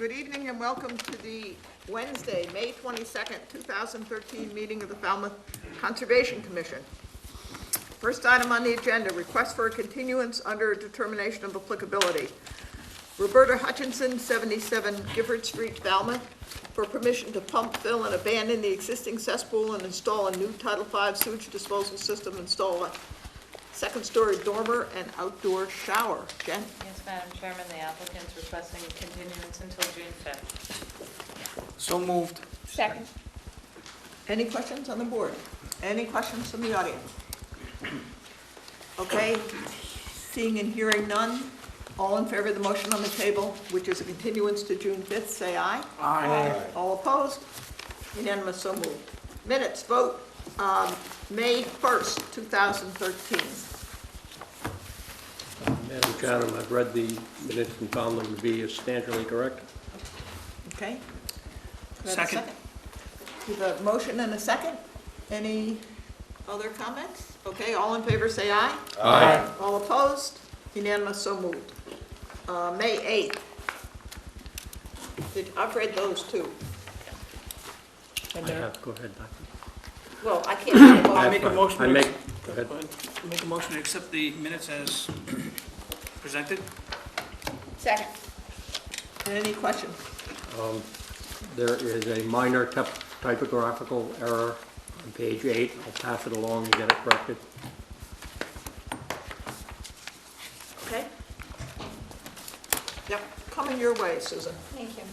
Good evening and welcome to the Wednesday, May 22nd, 2013 meeting of the Falmouth Conservation Commission. First item on the agenda, request for a continuance under determination of applicability. Roberta Hutchinson, 77 Gifford Street, Falmouth, for permission to pump, fill, and abandon the existing cesspool and install a new Title V sewage disposal system, install a second-story dormer and outdoor shower. Jen? Yes, Madam Chairman, the applicant's requesting a continuance until June 5th. So moved. Second. Any questions on the board? Any questions from the audience? Okay, seeing and hearing none, all in favor of the motion on the table, which is a continuance to June 5th, say aye. Aye. All opposed? Unanimous, so moved. Minutes, vote May 1st, 2013. Madam Chairman, I've read the minutes and found them to be substantially correct. Okay. Do I have a Second. We have a motion and a second. Any other comments? Okay, all in favor say aye. Aye. All opposed? Unanimous, so moved. May 8th. I've read those too. And I they're- have, go ahead, Doctor. Well, I can't make a I motion. make a motion. I make, go ahead. Make a motion to accept the minutes as presented. Second. Any questions? There is a minor typographical error on page 8. I'll pass it along and get it corrected. Okay? Yep, coming your way, Susan. Thank you.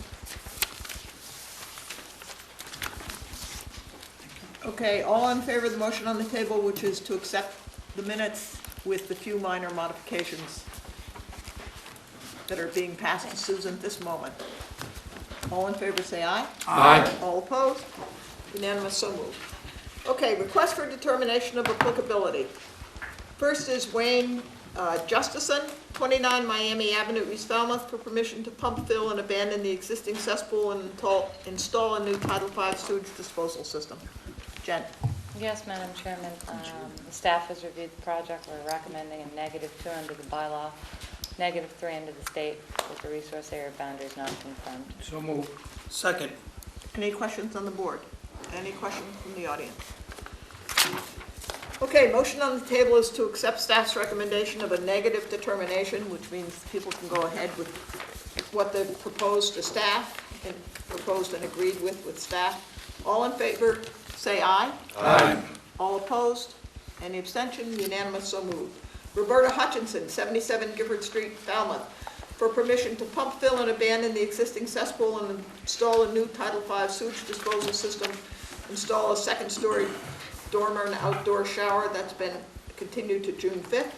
Okay, all in favor of the motion on the table, which is to accept the minutes with the few minor modifications that are being passed to Susan at this moment. All in favor say aye. Aye. All opposed? Unanimous, so moved. Okay, request for determination of applicability. First is Wayne Justison, 29 Miami Avenue, East Falmouth, for permission to pump, fill, and abandon the existing cesspool and install a new Title V sewage disposal system. Jen? Yes, Madam Chairman, the staff has reviewed the project. We're recommending a -2 under the bylaw, -3 under the state, with the resource area boundaries not confirmed. So moved. Second. Any questions on the board? Any questions from the audience? Okay, motion on the table is to accept staff's recommendation of a negative determination, which means people can go ahead with what they've proposed to staff and proposed and agreed with staff. All in favor, say aye. Aye. All opposed? Any abstention? Unanimous, so moved. Roberta Hutchinson, 77 Gifford Street, Falmouth, for permission to pump, fill, and abandon the existing cesspool and install a new Title V sewage disposal system, install a second-story dormer and outdoor shower. That's been continued to June 5th.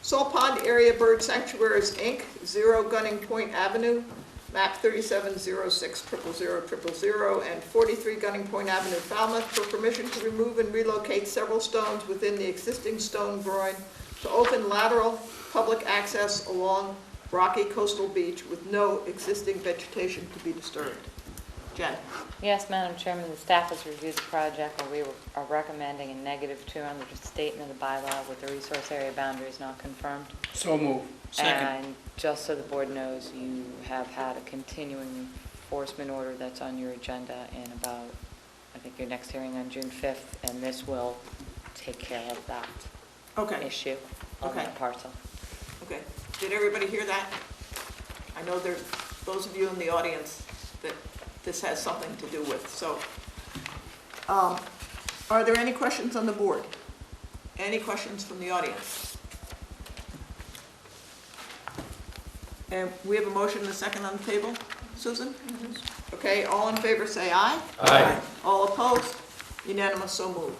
Salt Pond Area Bird Sanctuaries, Inc., 0 Gunning Point Avenue, map 3706000000, and 43 Gunning Point Avenue, Falmouth, for permission to remove and relocate several stones within the existing stone groin to open lateral public access along rocky coastal beach with no existing vegetation to be disturbed. Jen? Yes, Madam Chairman, the staff has reviewed the project, and we are recommending a -2 under the statement of the bylaw, with the resource area boundaries not confirmed. So moved. Second. And just so the board knows, you have had a continuing enforcement order that's on your agenda in about, I think, your next hearing on June 5th, and this will take care of that Okay. issue on Okay. that parcel. Okay. Did everybody hear that? I know there's those of you in the audience that this has something to do with. So, are there any questions on the board? Any questions from the audience? And we have a motion and a second on the table, Susan? Okay, all in favor say aye. Aye. All opposed? Unanimous, so moved.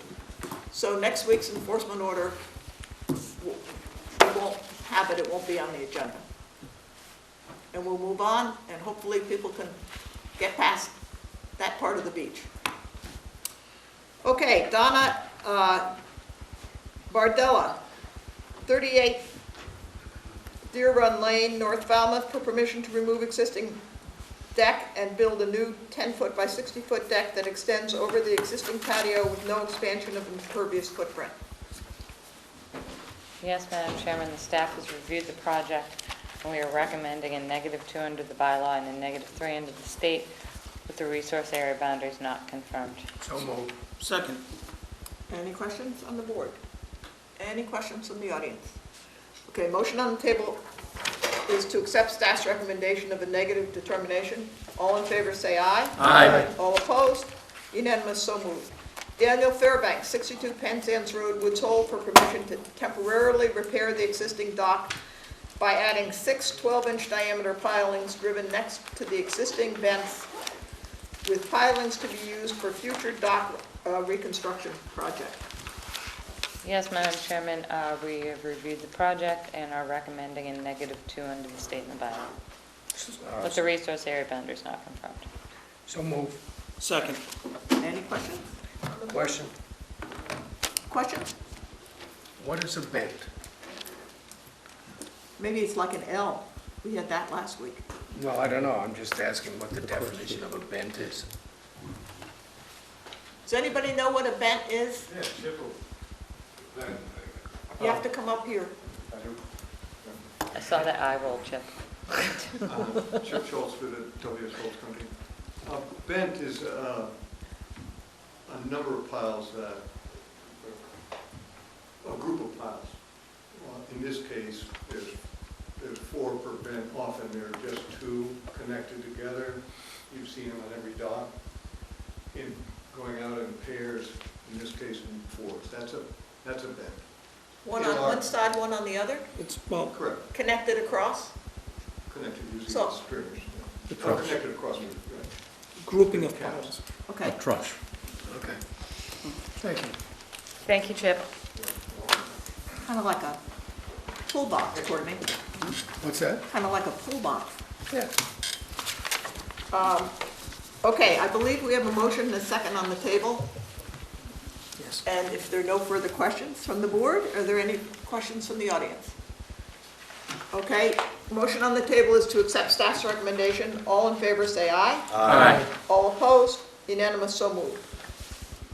So next week's enforcement order, we won't have it, it won't be on the agenda. And we'll move on, and hopefully people can get past that part of the beach. Okay, Donna Bardella, 38 Deer Run Lane, North Falmouth, for permission to remove existing deck and build a new 10-foot by 60-foot deck that extends over the existing patio with no expansion of impervious footprint. Yes, Madam Chairman, the staff has reviewed the project. We are recommending a -2 under the bylaw and a -3 under the state, with the resource area boundaries not confirmed. So moved. Second. Any questions on the board? Any questions from the audience? Okay, motion on the table is to accept staff's recommendation of a negative determination. All in favor, say aye. Aye. All opposed? Unanimous, so moved. Daniel Fairbanks, 62 Penzance Road, Woods Hole, for permission to temporarily repair the existing dock by adding 6 12-inch diameter pilings driven next to the existing vents, with pilings to be used for future dock reconstruction project. Yes, Madam Chairman, we have reviewed the project and are recommending a -2 under the state and the bylaw, with the resource area boundaries not confirmed. So moved. Second. Any questions? Question, Questions? what is a bent? Maybe it's like an L. We had that last week. Well, I don't know, I'm just asking what the definition of a bent is. Does anybody know what a bent is? Yeah, Chipple. Then, You have to come up here. I do. I saw that eye roll, Chip. Chip Schultz with the W.S. Schultz Company. Bent is a number of piles that, a group of piles. In this case, there's 4 per bent. Often there are just 2 connected together. You've seen them on every dock. In going out in pairs, in this case in 4s. That's a bent. One on one side, one on the other, It's, well, Correct. connected across? Connected using So- stringers. The Or truss. connected across, right. grouping of piles. Okay. Truss. Okay. Thank you. Thank you, Chip. Kind of like a toolbox, Courtney. What's that? Kind of like a toolbox. Yeah. Okay, I believe we have a motion and a second on the table. Yes. And if there are no further questions from the board, are there any questions from the audience? Okay, motion on the table is to accept staff's recommendation. All in favor, say aye. Aye. All opposed? Unanimous, so moved.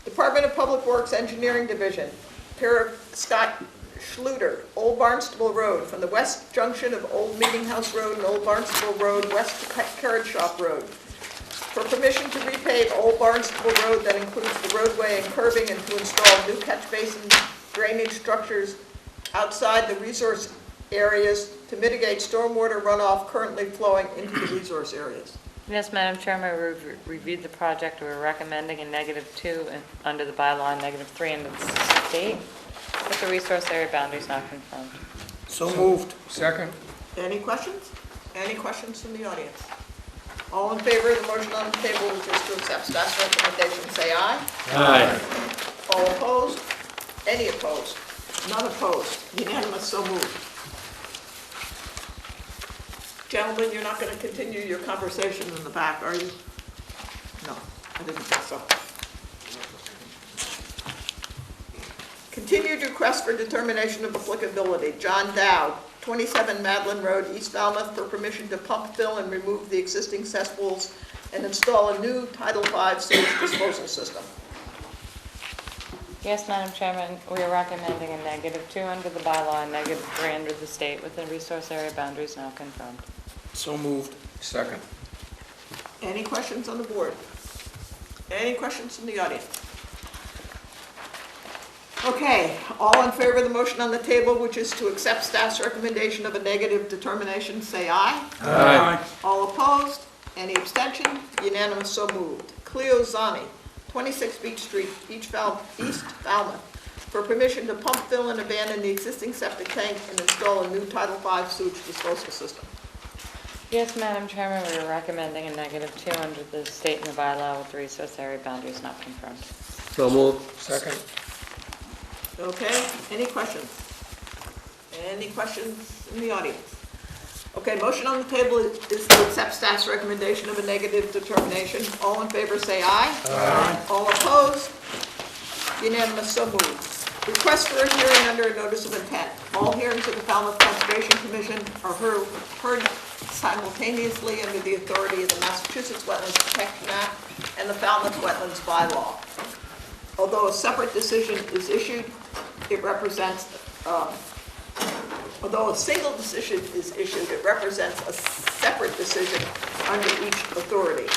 Department of Public Works Engineering Division, pair of Scott Schluter, Old Barnstable Road, from the west junction of Old Meeting House Road and Old Barnstable Road, west to Carrot Shop Road, for permission to repave Old Barnstable Road that includes the roadway and curbing, and to install new catch basins, drainage structures outside the resource areas to mitigate stormwater runoff currently flowing into the resource areas. Yes, Madam Chairman, we've reviewed the project. We're recommending a -2 under the bylaw and -3 under the state, with the resource area boundaries not confirmed. So moved. Second? Any questions? Any questions from the audience? All in favor of the motion on the table, which is to accept staff's recommendation, say aye. Aye. All opposed? Any opposed? None opposed. Unanimous, so moved. Gentlemen, you're not going to continue your conversation in the back, are you? No, I didn't think so. Continued request for determination of applicability. John Dow, 27 Madeline Road, East Falmouth, for permission to pump, fill, and remove the existing cesspools and install a new Title V sewage disposal system. Yes, Madam Chairman, we are recommending a -2 under the bylaw and -3 under the state, with the resource area boundaries now confirmed. So moved. Second. Any questions on the board? Any questions from the audience? Okay, all in favor of the motion on the table, which is to accept staff's recommendation of a negative determination, say aye. Aye. All opposed? Any abstention? Unanimous, so moved. Cleo Zani, 26 Beach Street, East Falmouth, for permission to pump, fill, and abandon the existing septic tank and install a new Title V sewage disposal system. Yes, Madam Chairman, we are recommending a -2 under the state and the bylaw, with the resource area boundaries not confirmed. So moved. Second? Okay, any questions? Any questions in the audience? Okay, motion on the table is to accept staff's recommendation of a negative determination. All in favor, say aye. Aye. All opposed? Unanimous, so moved. Request for a hearing under a notice of intent. All hearings of the Falmouth Conservation Commission are heard simultaneously under the authority of the Massachusetts Wetlands Protection Act and the Falmouth Wetlands Bylaw. Although a separate decision is issued, it represents Although a single decision is issued, it represents a separate decision under each authority.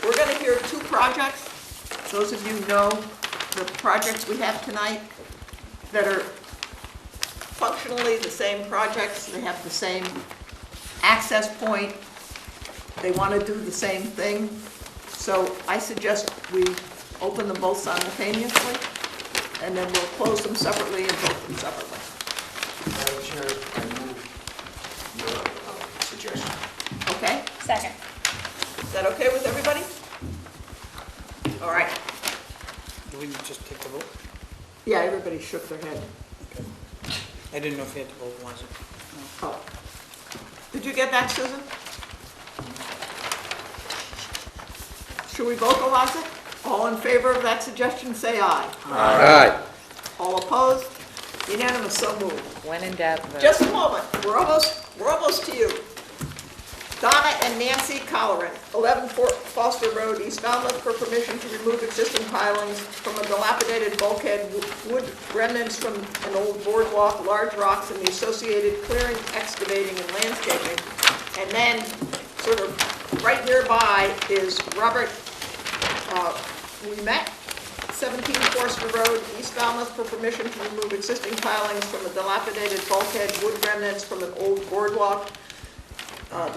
We're going to hear two projects. Those of you know the projects we have tonight that are functionally the same projects. They have the same access point. They want to do the same thing. So I suggest we open them both simultaneously, and then we'll close them separately and vote them separately. Madam Chair, I move your suggestion. Okay? Second. Is that okay with everybody? All right. Do we just take the vote? Yeah, everybody shook their head. I didn't know if you had to vote, was it? Oh. Did you get that, Susan? Should we vote, Eliza? All in favor of that suggestion, say aye. Aye. All opposed? Unanimous, so moved. When in doubt, vote. Just a moment, we're almost to you. Donna and Nancy Colleran, 11 Foster Road, East Falmouth, for permission to remove existing pilings from a dilapidated bulkhead, wood remnants from an old boardwalk, large rocks, and the associated clearing, excavating, and landscaping. And then, sort of right nearby is Robert Ouimet, 17 Forster Road, East Falmouth, for permission to remove existing pilings from a dilapidated bulkhead, wood remnants from an old boardwalk,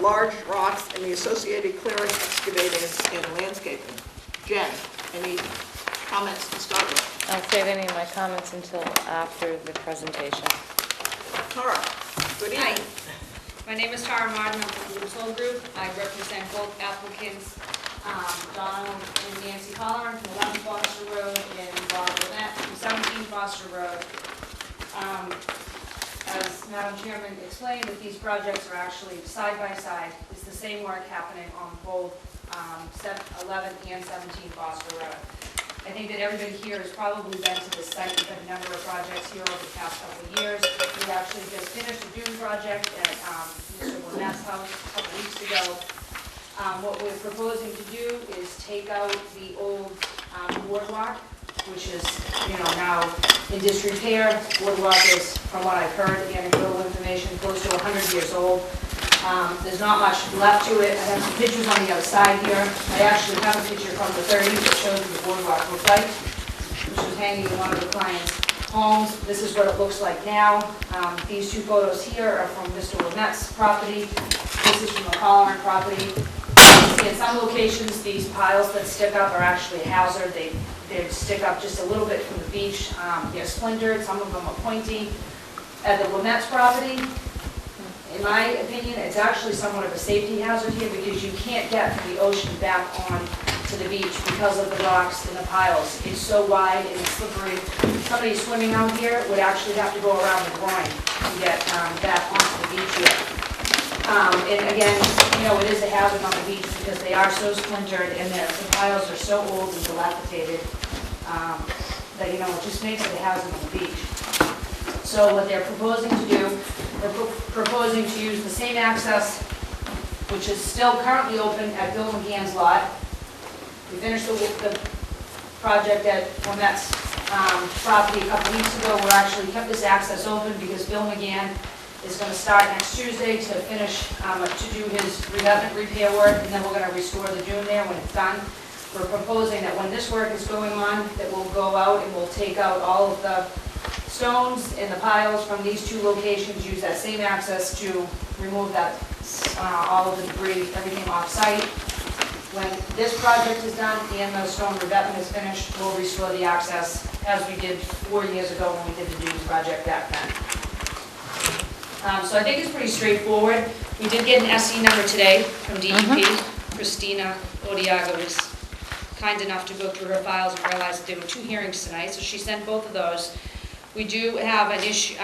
large rocks, and the associated clearing, excavating, and landscaping. Jen, any comments to start with? I'll save any of my comments until after the presentation. Tara, good Hi, evening. my name is Tara Martin, I'm from Bluesville Group. I represent both applicants, Donald and Nancy Colleran from 11 Foster Road and Bob Lynette from 17 Foster Road. As Madam Chairman explained, that these projects are actually side by side. It's the same work happening on both 11 and 17 Foster Road. I think that everybody here has probably been to this site. We've had a number of projects here over the past couple of years. We actually just finished a dune project at Mr. Lynette's house a couple weeks ago. What we're proposing to do is take out the old boardwalk, which is, now in disrepair. Boardwalk is, from what I've heard, anecdotal information, close to 100 years old. There's not much left to it. I have some pictures on the other side here. I actually have a picture from the 30s that shows what the boardwalk looked like, which was hanging in one of the client's homes. This is what it looks like now. These two photos here are from Mr. Lynette's property. This is from the Colleran property. In some locations, these piles that stick up are actually a hazard. They stick up just a little bit from the beach. They're splintered, some of them are pointy. At the Lynette's property, in my opinion, it's actually somewhat of a safety hazard here because you can't get from the ocean back on to the beach because of the rocks and the piles. It's so wide and it's slippery. Somebody swimming out here would actually have to go around the groin to get back onto the beach here. And again, it is a hazard on the beach because they are so splintered and the piles are so old and dilapidated that, it just makes it a hazard on the beach. So what they're proposing to do, they're proposing to use the same access, which is still currently open at Bill McGann's lot. We finished the project at Lynette's property a couple weeks ago. We actually kept this access open because Bill McGann is going to start next Tuesday to finish, to do his revetment repair work, and then we're going to restore the dune there when it's done. We're proposing that when this work is going on, that we'll go out and we'll take out all of the stones and the piles from these two locations, use that same access to remove that, all of the debris, everything off-site. When this project is done and the stone revetment is finished, we'll restore the access as we did 4 years ago when we did the dune project back then. So I think it's pretty straightforward. We did get an SE number today from DEP. Christina Odiaga was kind enough to go through her files and realize that there were 2 hearings tonight, so she sent both of those. We do have an issue,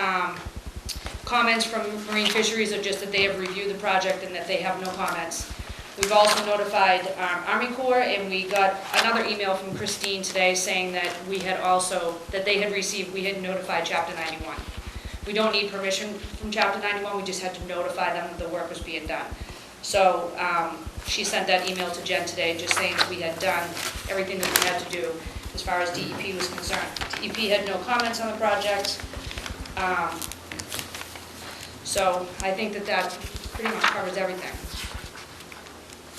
comments from Marine Fisheries are just that they have reviewed the project and that they have no comments. We've also notified Army Corps, and we got another email from Christine today saying that we had notified Chapter 91. We don't need permission from Chapter 91, we just had to notify them that the work was being done. So she sent that email to Jen today, just saying that we had done everything that we had to do as far as DEP was concerned. DEP had no comments on the project. So I think that that pretty much covers everything.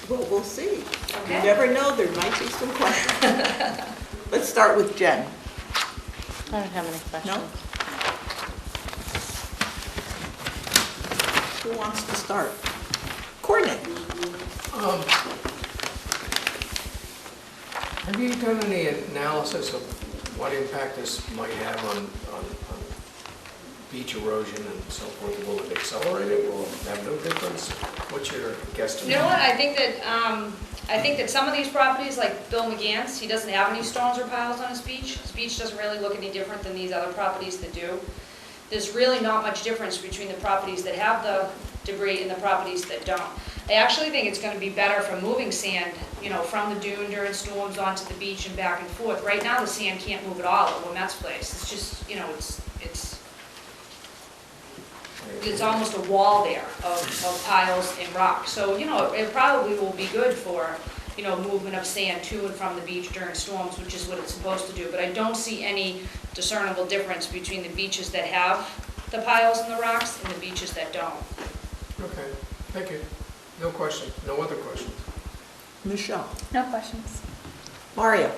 Well, we'll see. You Okay. never know, there might be some questions. Let's start with Jen. I don't have any questions. Who wants to start? Courtney? Have you done any analysis of what impact this might have on beach erosion and so forth? Will it accelerate it? Will it have no difference? What's your guesstimate? You know what, I think that some of these properties, like Bill McGann's, he doesn't have any stones or piles on his beach. His beach doesn't really look any different than these other properties that do. There's really not much difference between the properties that have the debris and the properties that don't. I actually think it's gonna be better for moving sand, from the dune during storms onto the beach and back and forth. Right now, the sand can't move at all at Wilmette's Place. It's just, it's almost a wall there of piles and rocks. So, it probably will be good for, movement of sand to and from the beach during storms, which is what it's supposed to do. But I don't see any discernible difference between the beaches that have the piles and the rocks and the beaches that don't. Okay, thank you. No question, no other questions. Michelle? No questions. Mario?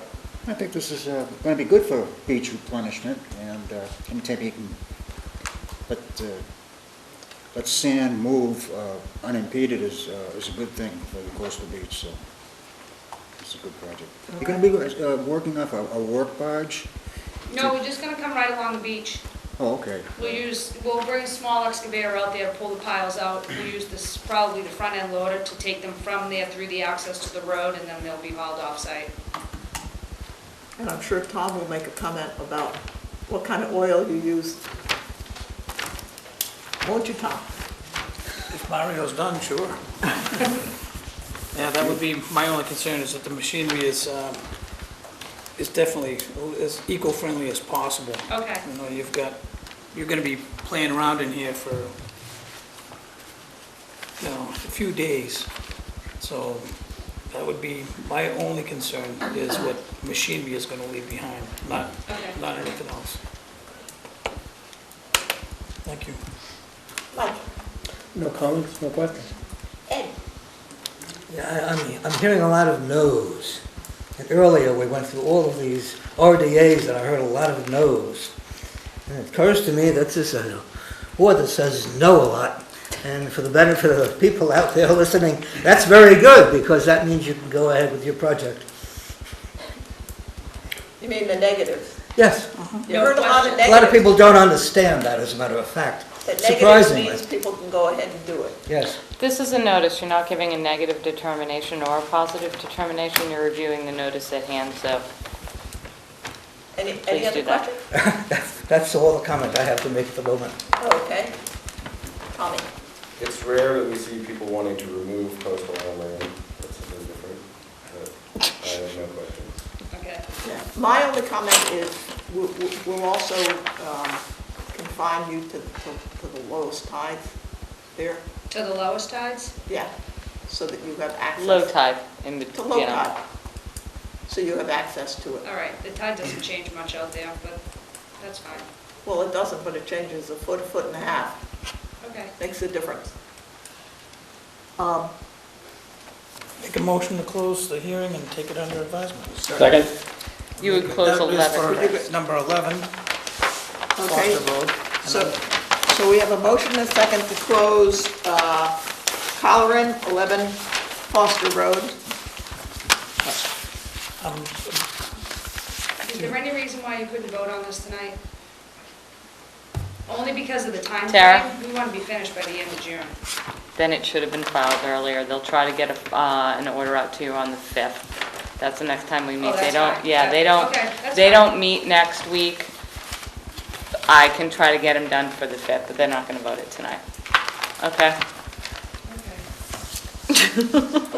I think this is going to be good for beach replenishment, and anytime you can let sand move unimpeded is a good thing for the coastal beach, so it's a good project. You're going to be working off a work barge? No, we're just gonna come right along the beach. Oh, okay. We'll bring a small excavator out there, pull the piles out. We'll use this, probably the front end loader to take them from there through the access to the road, and then they'll be hauled off site. And I'm sure Tom will make a comment about what kind of oil you use. Won't you, Tom? If Mario's done, sure. Yeah, that would be, my only concern is that the machinery is definitely as eco-friendly as possible. Okay. You're gonna be playing around in here for, a few days. So that would be, my only concern is what machinery is gonna leave behind, not anything else. Thank you. Mike? No comments, no questions. Ed? Yeah, I'm hearing a lot of no's. And earlier, we went through all of these RDAs, and I heard a lot of no's. And it occurs to me that this is a board that says no a lot. And for the benefit of the people out there listening, that's very good, because that means you can go ahead with your project. You mean the negatives? Yes. You heard a lot of A negatives. lot of people don't understand that, as a matter of fact. That negatives Surprisingly. means people can go ahead and do it. Yes. This is a notice, you're not giving a negative determination or a positive determination, you're reviewing the notice at hand, so Any Please other do that. questions? That's all the comment I have to make at the moment. Okay. Tommy? It's rare that we see people wanting to remove coastal land. That's something different, but I have no questions. Okay. Yeah. My only comment is, we'll also confine you to the lowest tides there. To the lowest tides? Yeah, so that you have access. low tide in To between, low tide. So you have access to it. All right, the tide doesn't change much out there, but that's fine. Well, it doesn't, but it changes a foot and a half. Okay. Makes a difference. Make a motion to close the hearing and take it under advisement. Second? You would close That is 11 for first. number 11, Okay, Foster Road. And so we have a motion and a second to close Colleran, 11 Foster Road. Is there any reason why you couldn't vote on this tonight? Only because of the time Tara? frame. We want to be finished by the end of June. Then it should have been filed earlier. They'll try to get an order out to you on the 5th. That's the next time we meet. that's They don't, fine. yeah, they don't, Okay, that's they fine. don't meet next week. I can try to get them done for the 5th, but they're not going to vote it tonight. Okay? Okay.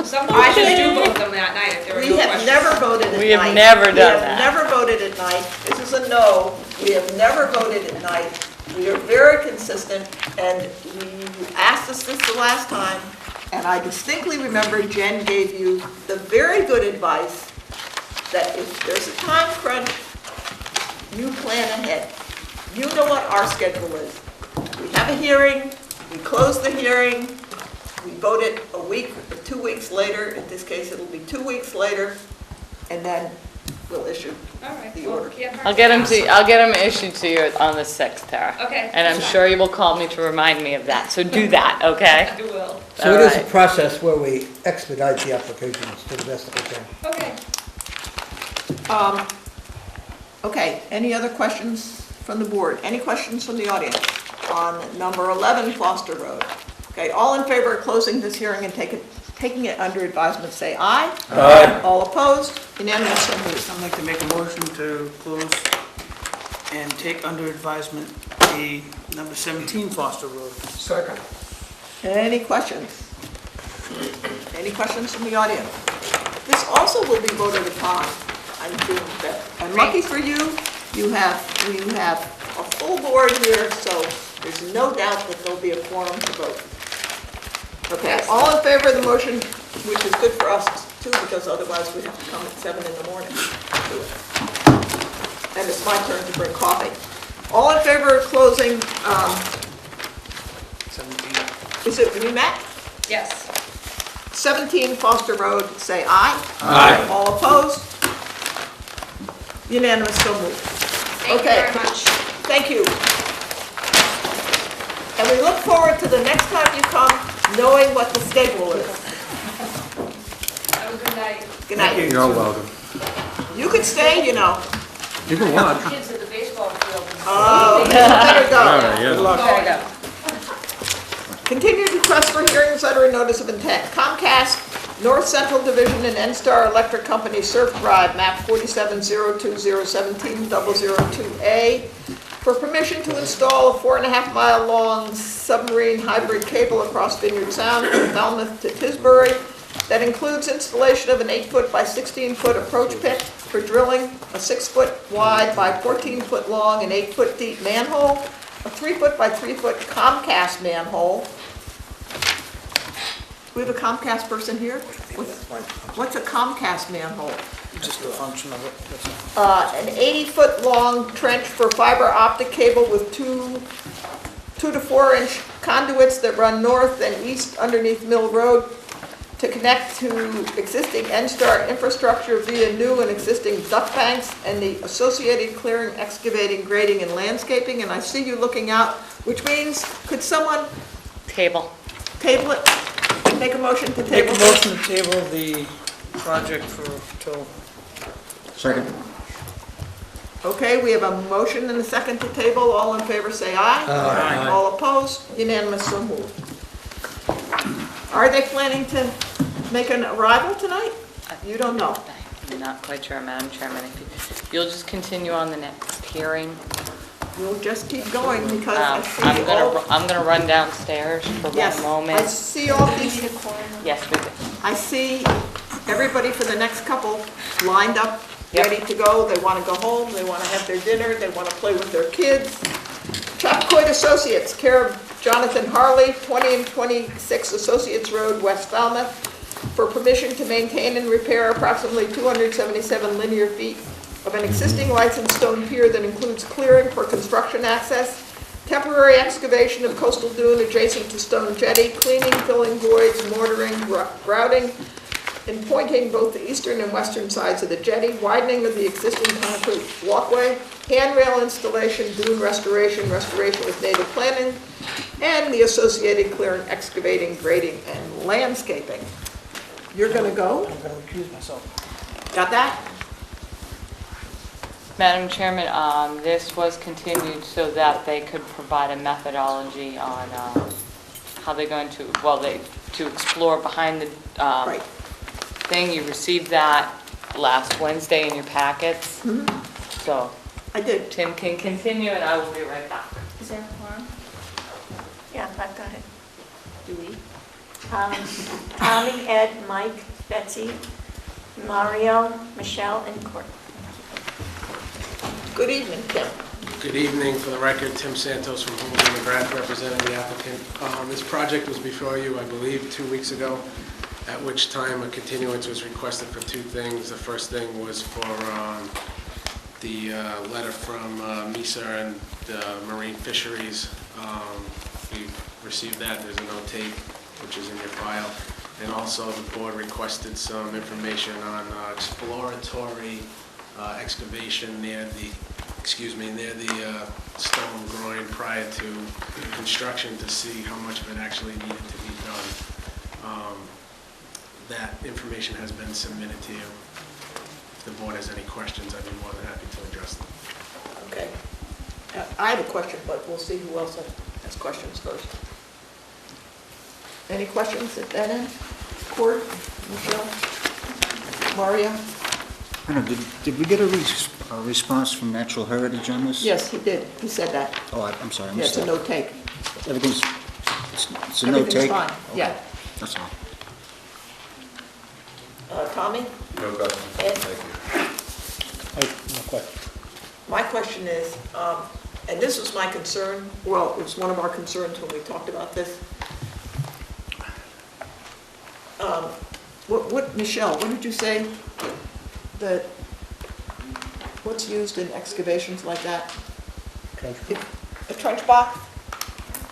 Sometimes we should do both of them that night if there were no We have questions. never voted at night. We have never done that. We have never voted at night. This is a no. We have never voted at night. We are very consistent, and you asked us this the last time, and I distinctly remember Jen gave you the very good advice that if there's a time crunch, you plan ahead. you know what our schedule is. We have a hearing, we close the hearing, we vote it a week or 2 weeks later. In this case, it'll be 2 weeks later, and then we'll issue All right. the well, order. can't hurt I'll get to them ask. I'll get them issued to you on the 6th, Tara. Okay. And I'm sure you will call me to remind me of that, so do that, okay? I will. So it is a Alright. process where we expedite the applications to the best that we can. Okay. Okay, any other questions from the board? Any questions from the audience on number 11 Foster Road? Okay, all in favor of closing this hearing and taking it under advisement, say aye. Aye. All opposed? Unanimous, so moved. I'd like to make a motion to close and take under advisement the number 17 Foster Road. Second. Any questions? Any questions from the audience? This also will be voted upon on June 5th. And lucky for you, you have a full board here, so there's no doubt that there'll be a quorum to vote. Okay, all in favor of the motion, which is good for us too, because otherwise we'd have to come at 7 in the morning to do it. And it's my turn to bring coffee. All in favor of closing, 17. is it you, Matt? Yes. 17 Foster Road, say aye. Aye. All opposed? Unanimous, so moved. Thank you Okay. very much. Thank you. And we look forward to the next time you come, knowing what the schedule is. Have a good night. Good night. You're welcome. You could stay, you know. You can watch. Kids at the baseball field. Oh, better go. Good luck. There you go. Continued request for hearings, letter, and notice of intent. Comcast, North Central Division and N-Star Electric Company, Surf Drive, map 4702017002A, for permission to install a 4.5-mile long submarine hybrid cable across Vineyard Sound from Falmouth to Tisbury that includes installation of an 8-foot by 16-foot approach pit for drilling, a 6-foot wide by 14-foot long and 8-foot deep manhole, a 3-foot by 3-foot Comcast manhole. We have a Comcast person here? What's a Comcast manhole? Just the function of it, that's all. An 80-foot long trench for fiber optic cable with 2 to 4 inch conduits that run north and east underneath Mill Road to connect to existing N-Star infrastructure via new and existing duct banks and the associated clearing, excavating, grading, and landscaping. And I see you looking out, which means, could someone Table. table it? Make a motion to Make table a it? motion to table the project till Second. Okay, we have a motion and a second to table. All in favor, say aye. Aye. All opposed? Unanimous, so moved. Are they planning to make an arrival tonight? You don't know. I'm not quite sure, Madam Chairman. If you'll just continue on the next hearing. We'll just keep going because I see I'm gonna run downstairs for Yes, one I moment. see all these, Yes, we do. I see everybody for the next couple lined up, Yep. ready to go. They want to go home, they want to have their dinner, they want to play with their kids. Chapcoit Associates, care of Jonathan Harley, 20 and 26 Associates Road, West Falmouth, for permission to maintain and repair approximately 277 linear feet of an existing licensed stone pier that includes clearing for construction access, temporary excavation of coastal dune adjacent to stone jetty, cleaning, filling voids, mortaring, grouting, and pointing both the eastern and western sides of the jetty, widening of the existing concrete walkway, handrail installation, dune restoration, restoration with native planting, and the associated clearing, excavating, grading, and landscaping. You're gonna go? I'm gonna recuse myself. Got that? Madam Chairman, this was continued so that they could provide a methodology on how they're going to, to explore behind the Right. thing. You received that last Wednesday in your packets. So I did. Tim can continue and I will be right back. Is there a quorum? Yeah, I've got it. Do we? Tommy, Ed, Mike, Betsy, Mario, Michelle, and Courtney. Good evening, Tim. Good evening. For the record, Tim Santos from Holmes & McGrath, representing the applicant. This project was before you, I believe, 2 weeks ago, at which time a continuance was requested for two things. The first thing was for the letter from MISA and Marine Fisheries. We received that, there's a note tape, which is in your file. And also the board requested some information on exploratory excavation near the stone groin prior to construction to see how much of it actually needed to be done. That information has been submitted to you. If the board has any questions, I'd be more than happy to address them. Okay. I have a question, but we'll see who else has questions first. Any questions at that end? Court, Michelle, Mario? I don't know, did we get a response from Natural Heritage on this? Yes, he did. He said that. Oh, I'm sorry, I Yeah, missed it's a that. no take. Everything's, it's a no take? Everything's fine, Okay, yeah. that's all. Tommy? No question. Ed? Thank you. No question. My question is, and this was my concern, well, it was one of our concerns when we talked about this. Michelle, what did you say that, what's used in excavations like that? A trench box?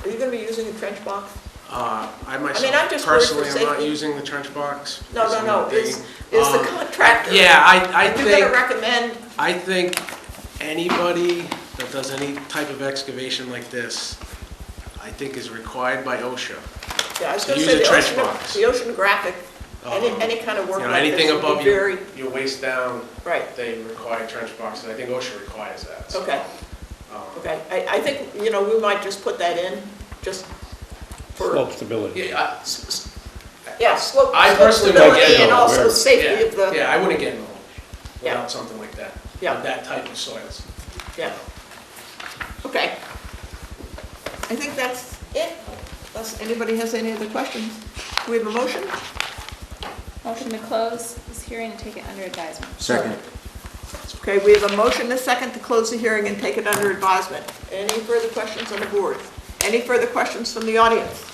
Are you gonna be using a trench box? I I'm myself just worried for personally am not safety. using the trench box. No, because I'm not is digging. the contractor? Yeah, I Are you gonna think, recommend, I think anybody that does any type of excavation like this, I think is required by OSHA. yeah, I was to gonna use say a the trench box. the oceanographic, any kind of work You know, like this anything would be above very, your waist down, right, they require trench boxes. I think OSHA requires that. So, okay. um, Okay, I think, we might just put that in, just for. Slope stability. Yeah, Yeah, slope I personally would stability get and it. also safety yeah, of the, yeah, I wouldn't get in the hole Yeah. without something like that. Yeah. With that type of soils. yeah. Okay. I think that's it, unless anybody has any other questions. Do we have a motion? Motion to close this hearing and take it under advisement. Second. Okay, we have a motion and a second to close the hearing and take it under advisement. Any further questions on the board? Any further questions from the audience?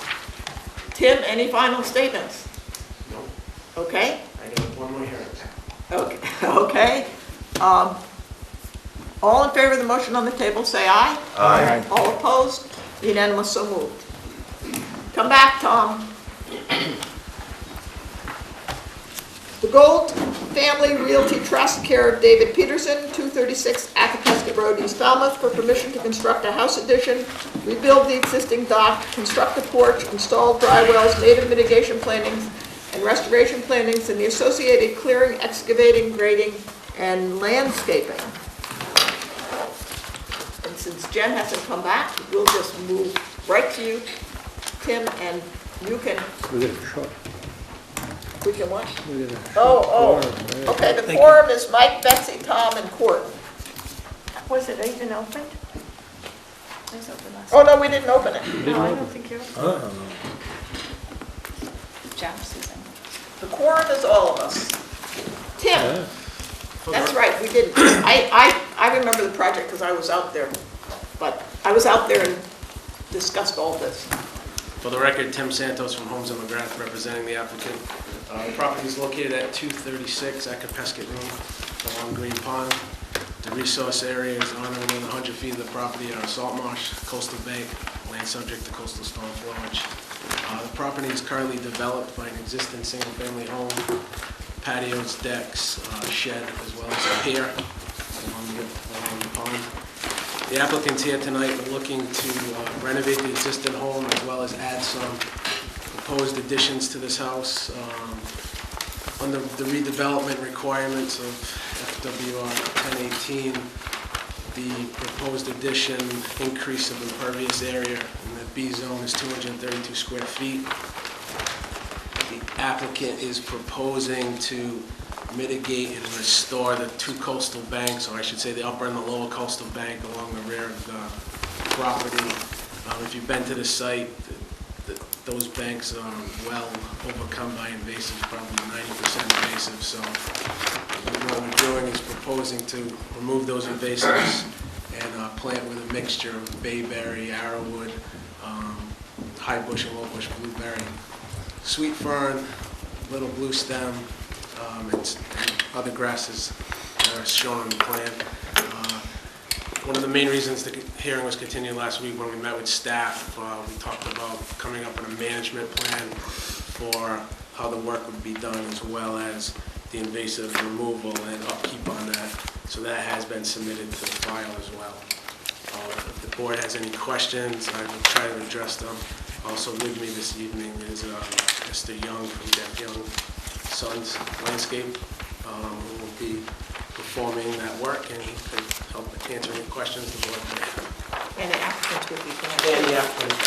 Tim, any final statements? No, Okay? I got one more hearing. Okay, okay. All in favor of the motion on the table, say aye. Aye. All opposed? Unanimous, so moved. Come back, Tom. The Gold Family Realty Trust, care of David Peterson, 236 Athabasca Road, East Falmouth, for permission to construct a house addition, rebuild the existing dock, construct a porch, install dry wells, native mitigation plantings, and restoration plantings, and the associated clearing, excavating, grading, and landscaping. And since Jen hasn't come back, we'll just move right to you, Tim, and you can, We get a short. we can watch. We get a Oh, short quorum, right? okay, the Thank quorum is Mike, Betsy, Tom, and Court. Was it even opened? It was open last. Oh, no, we didn't open it. No, I don't think you're. Jeff, Susan. The quorum is all of us. Tim, Yeah. that's right, we didn't. I remember the project because I was out there, but I was out there and discussed all this. For the record, Tim Santos from Homes and McGrath, representing the applicant. The property is located at 236 Acapesket Road along Green Pond. The resource area is on and within 100 feet of the property are salt marsh, coastal bank, land subject to coastal storm flowage. The property is currently developed by an existing single-family home, patios, decks, shed, as well as a pier along the pond. The applicant's here tonight looking to renovate the existing home as well as add some proposed additions to this house. Under the redevelopment requirements of FWR 1018, the proposed addition increase of impervious area in the B zone is 232 square feet. The applicant is proposing to mitigate and restore the two coastal banks, or I should say the upper and the lower coastal bank along the rear of the property. If you've been to the site, those banks are well overcome by invasives, probably 90% invasive. So what we're doing is proposing to remove those invasives and plant with a mixture of bayberry, arrowwood, high bush and low bush blueberry, sweet fern, little blue stem, and other grasses that are shown on the plan. One of the main reasons the hearing was continued last week, when we met with staff, we talked about coming up with a management plan for how the work would be done, as well as the invasive removal and upkeep on that. So that has been submitted to the file as well. If the board has any questions, I will try to address them. Also with me this evening is Mr. Young from Jeff Young Sons Landscape, who will be performing that work, and he could help answer any questions the board may have. And the applicants will be glad. And the applicant.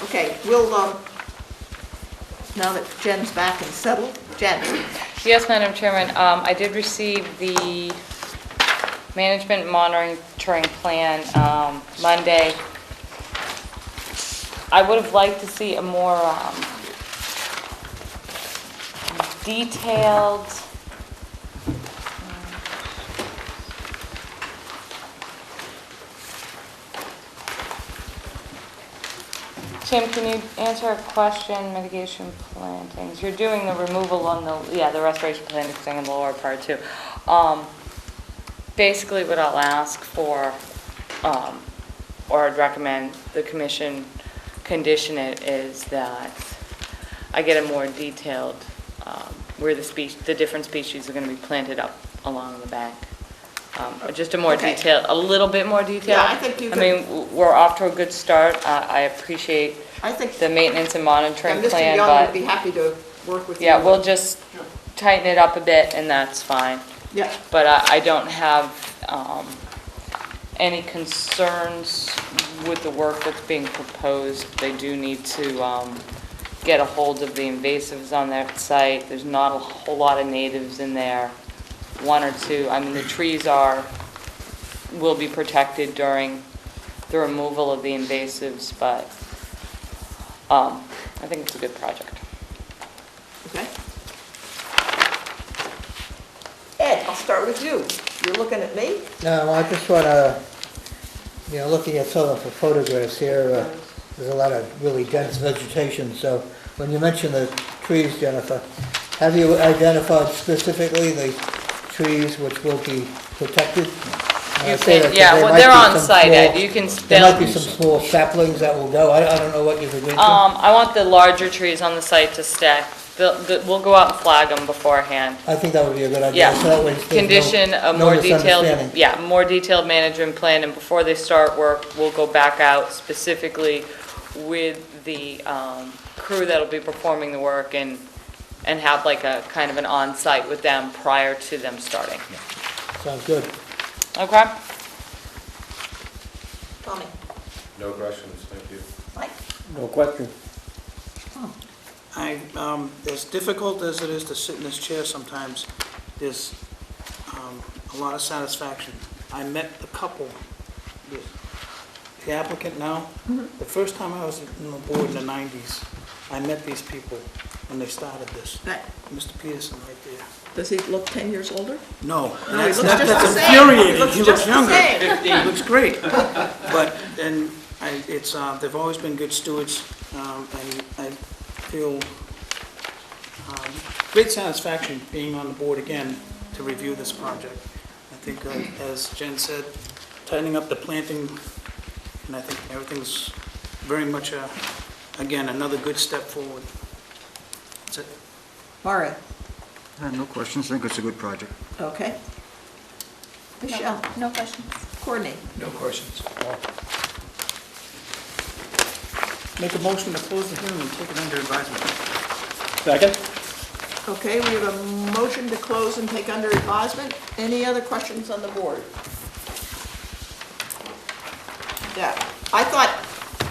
Okay, we'll, now that Jen's back and settled, Jen? Yes, Madam Chairman, I did receive the management monitoring plan Monday. I would have liked to see a more detailed Tim, can you answer a question, mitigation plantings? You're doing the removal on the, the restoration plantings thing in the lower part too. Basically what I'll ask for, or I'd recommend the commission condition it, is that I get a more detailed, where the different species are gonna be planted up along the bank. Just a more Okay. detailed, a little bit more detailed. Yeah, I think you I mean, we're off to a good start. I appreciate I think the maintenance and monitoring Mr. plan, Young would but be happy to work with you. yeah, we'll just tighten it up a bit and that's fine. Yeah, But I don't have any concerns with the work that's being proposed. They do need to get a hold of the invasives on that site. There's not a whole lot of natives in there, one or two. I mean, the trees will be protected during the removal of the invasives, but I think it's a good project. okay. Ed, I'll start with you. You're looking at me? No, I just want to, looking at some of the photographs here, there's a lot of really dense vegetation, so when you mention the trees, Jennifer, have you identified specifically the trees which will be protected? You can, well, they're on site, Ed, you can There might be still, some small saplings that will go, I don't know what you've agreed to. I want the larger trees on the site to stay. We'll go out and flag them beforehand. I think that would be a good idea. So that way Yeah, there's no- condition a no more detailed, misunderstanding. more detailed management plan, and before they start work, we'll go back out specifically with the crew that'll be performing the work and have like a kind of an on-site with them prior to them starting. Sounds good. Okay? Tommy? No questions, thank you. Mike? No question. As difficult as it is to sit in this chair sometimes, there's a lot of satisfaction. I met the couple, the applicant now. The first time I was on the board in the 90s, I met these people when they started this. Right. Mr. Peterson right there. Does he look 10 years older? No, No, he that's looks just the that's same. infuriating. He looks He just looks the younger. same. He looks great. But, and it's, they've always been good stewards, and I feel great satisfaction being on the board again to review this project. I think, as Jen said, tightening up the planting, and I think everything's very much, again, another good step forward. That's it. Mario? I have no questions, I think it's a good project. Okay. Michelle? No questions. Courtney? No questions. Make a motion to close the hearing and take it under advisement. Second? Okay, we have a motion to close and take under advisement. Any other questions on the board? Yeah, I thought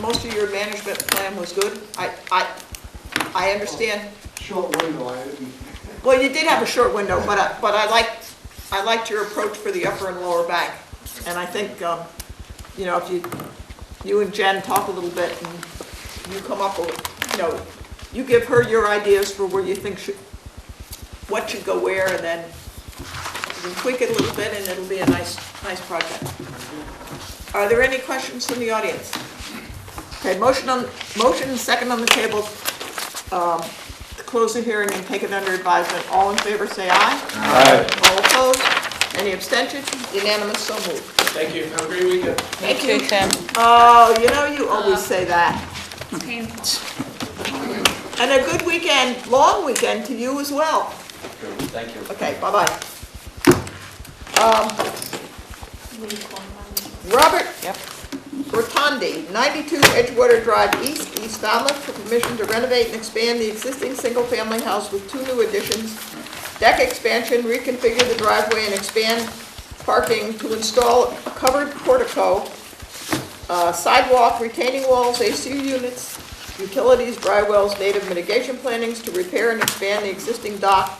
most of your management plan was good. I understand. Short window, I didn't. Well, you did have a short window, but I liked your approach for the upper and lower bank. And I think, if you and Jen talk a little bit and you come up with, you give her your ideas for where you think what should go where, and then you can tweak it a little bit and it'll be a nice project. Are there any questions from the audience? Okay, motion and second on the table, to close the hearing and take it under advisement. All in favor, say aye. Aye. All opposed? Any abstentions? Unanimous, so moved. Thank you. Have a great weekend. Thank You you. too, Tim. Oh, you know, you always say that. It's painful. And a good weekend, long weekend to you as well. Thank you. Okay, bye-bye. Robert Yep. Rotondi, 92 Edgewater Drive East, East Falmouth, for permission to renovate and expand the existing single-family house with 2 new additions, deck expansion, reconfigure the driveway and expand parking to install a covered portico, sidewalk, retaining walls, AC units, utilities, dry wells, native mitigation plantings to repair and expand the existing dock,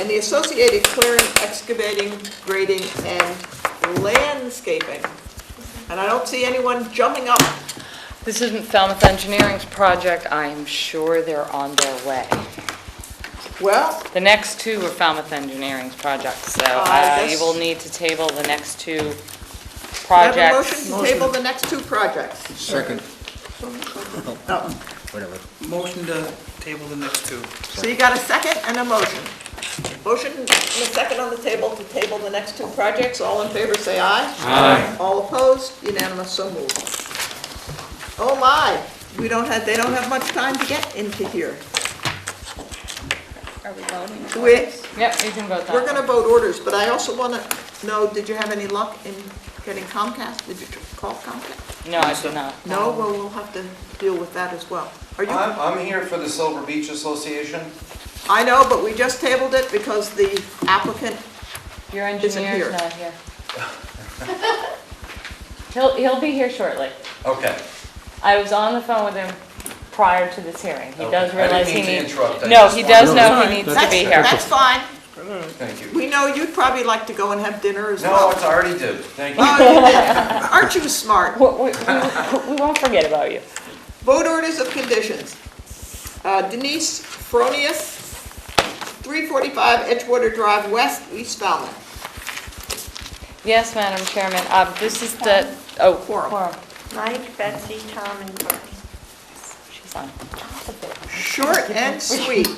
and the associated clearing, excavating, grading, and landscaping. And I don't see anyone jumping up. This isn't Falmouth Engineering's project. I'm sure they're on their way. Well, The next 2 are Falmouth Engineering's projects, so I you guess- will need to table the next 2 I have a projects. motion to table the next 2 projects. Second, Oh, whatever. Motion to table the next 2. so you got a second and a motion. Motion and a second on the table to table the next 2 projects. All in favor, say aye. Aye. All opposed, unanimous, so moved. Oh my, they don't have much time to get into here. Are we voting? Yep, you can vote that. We're gonna vote orders, but I also wanna know, did you have any luck in getting Comcast? Did you call Comcast? No, I do not. No, well, we'll have to deal with that as well. Are you? I'm here for the Silver Beach Association. I know, but we just tabled it because the applicant, Your Isn't here. engineer's not here. He'll be here shortly. Okay. I was on the phone with him prior to this hearing. He does Okay. realize I he didn't mean to needs. interrupt. I No, just he wanted- does know No, he needs to be here. that's fine. Thank you. We know you'd probably like to go and have dinner as No, well. it's already due. Thank you. Oh, you did. Aren't you smart? We won't forget about you. Vote orders of conditions. Denise Fronius, 345 Edgewater Drive West, East Falmouth. Yes, Madam Chairman, this is the, oh, Quorum. Mike, Betsy, Tom, and Courtney. She's on top of it. Short and sweet.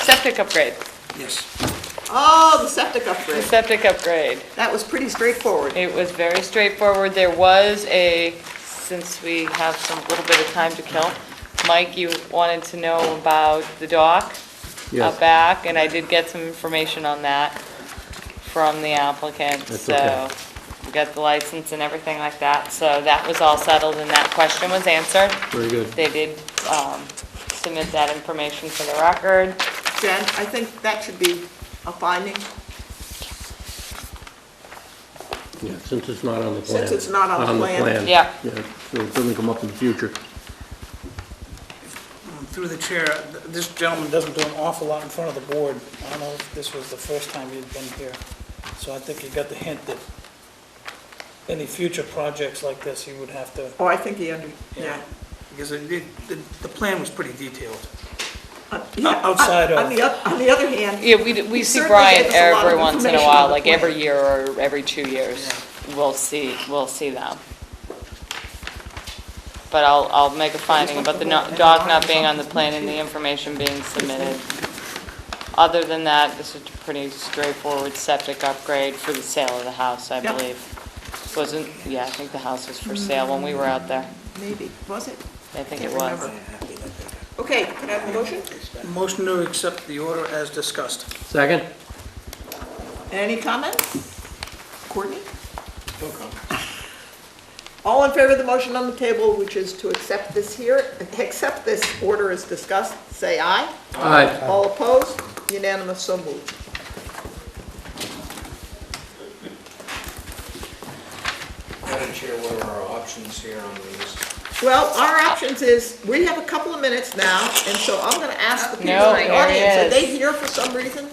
Septic upgrade. Yes. Oh, the septic The upgrade. septic upgrade. That was pretty straightforward. It was very straightforward. There was since we have some little bit of time to kill, Mike, you wanted to know about the dock Yes. out back, and I did get some information on that from the applicant. That's okay. So we got the license and everything like that. So that was all settled and that question was answered. Very good. They did submit that information for the record. Jen, I think that should be a finding, Yeah, since it's not on the plan. since it's not on the plan. Yeah. Yeah, so it doesn't come up in the future. Through the chair, this gentleman doesn't do an awful lot in front of the board. I don't know if this was the first time he'd been here. So I think you got the hint that any future projects like this, he would have to, Oh, I think he yeah. because the plan was pretty detailed. Yeah, Outside of- On the other hand, Yeah, we see certainly Brian gave us a lot every of once in a information while, on the like plan. every year or every 2 years. We'll see them. But I'll make a finding about the dock not being on the plan and the information being submitted. Other than that, this is a pretty straightforward septic upgrade for the sale of the house, I Yep. believe. Wasn't, yeah, I think the house was for sale when we were out there. maybe, was it? I think it Can't was. remember. Okay, can I have a motion? Motion to accept the order as discussed. Second? Any comments? Courtney? All in favor of the motion on the table, which is to accept this order as discussed, say aye. Aye. All opposed? Unanimous, so moved. Madam Chair, what are our options here on these? Well, our options is, we have a couple of minutes now, and so I'm gonna ask the people No, in the here he audience, are is. they here for some reason?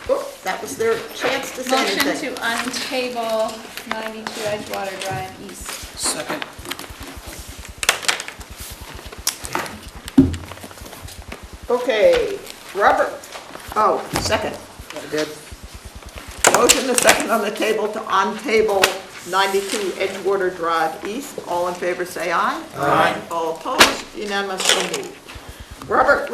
Oh, that was their chance to say Motion anything. to untable 92 Edgewater Drive East. Second. Okay, Robert, second. I did. Motion to second on the table to on-table 92 Edgewater Drive East. All in favor, say aye. Aye. All opposed, unanimous, so moved. Robert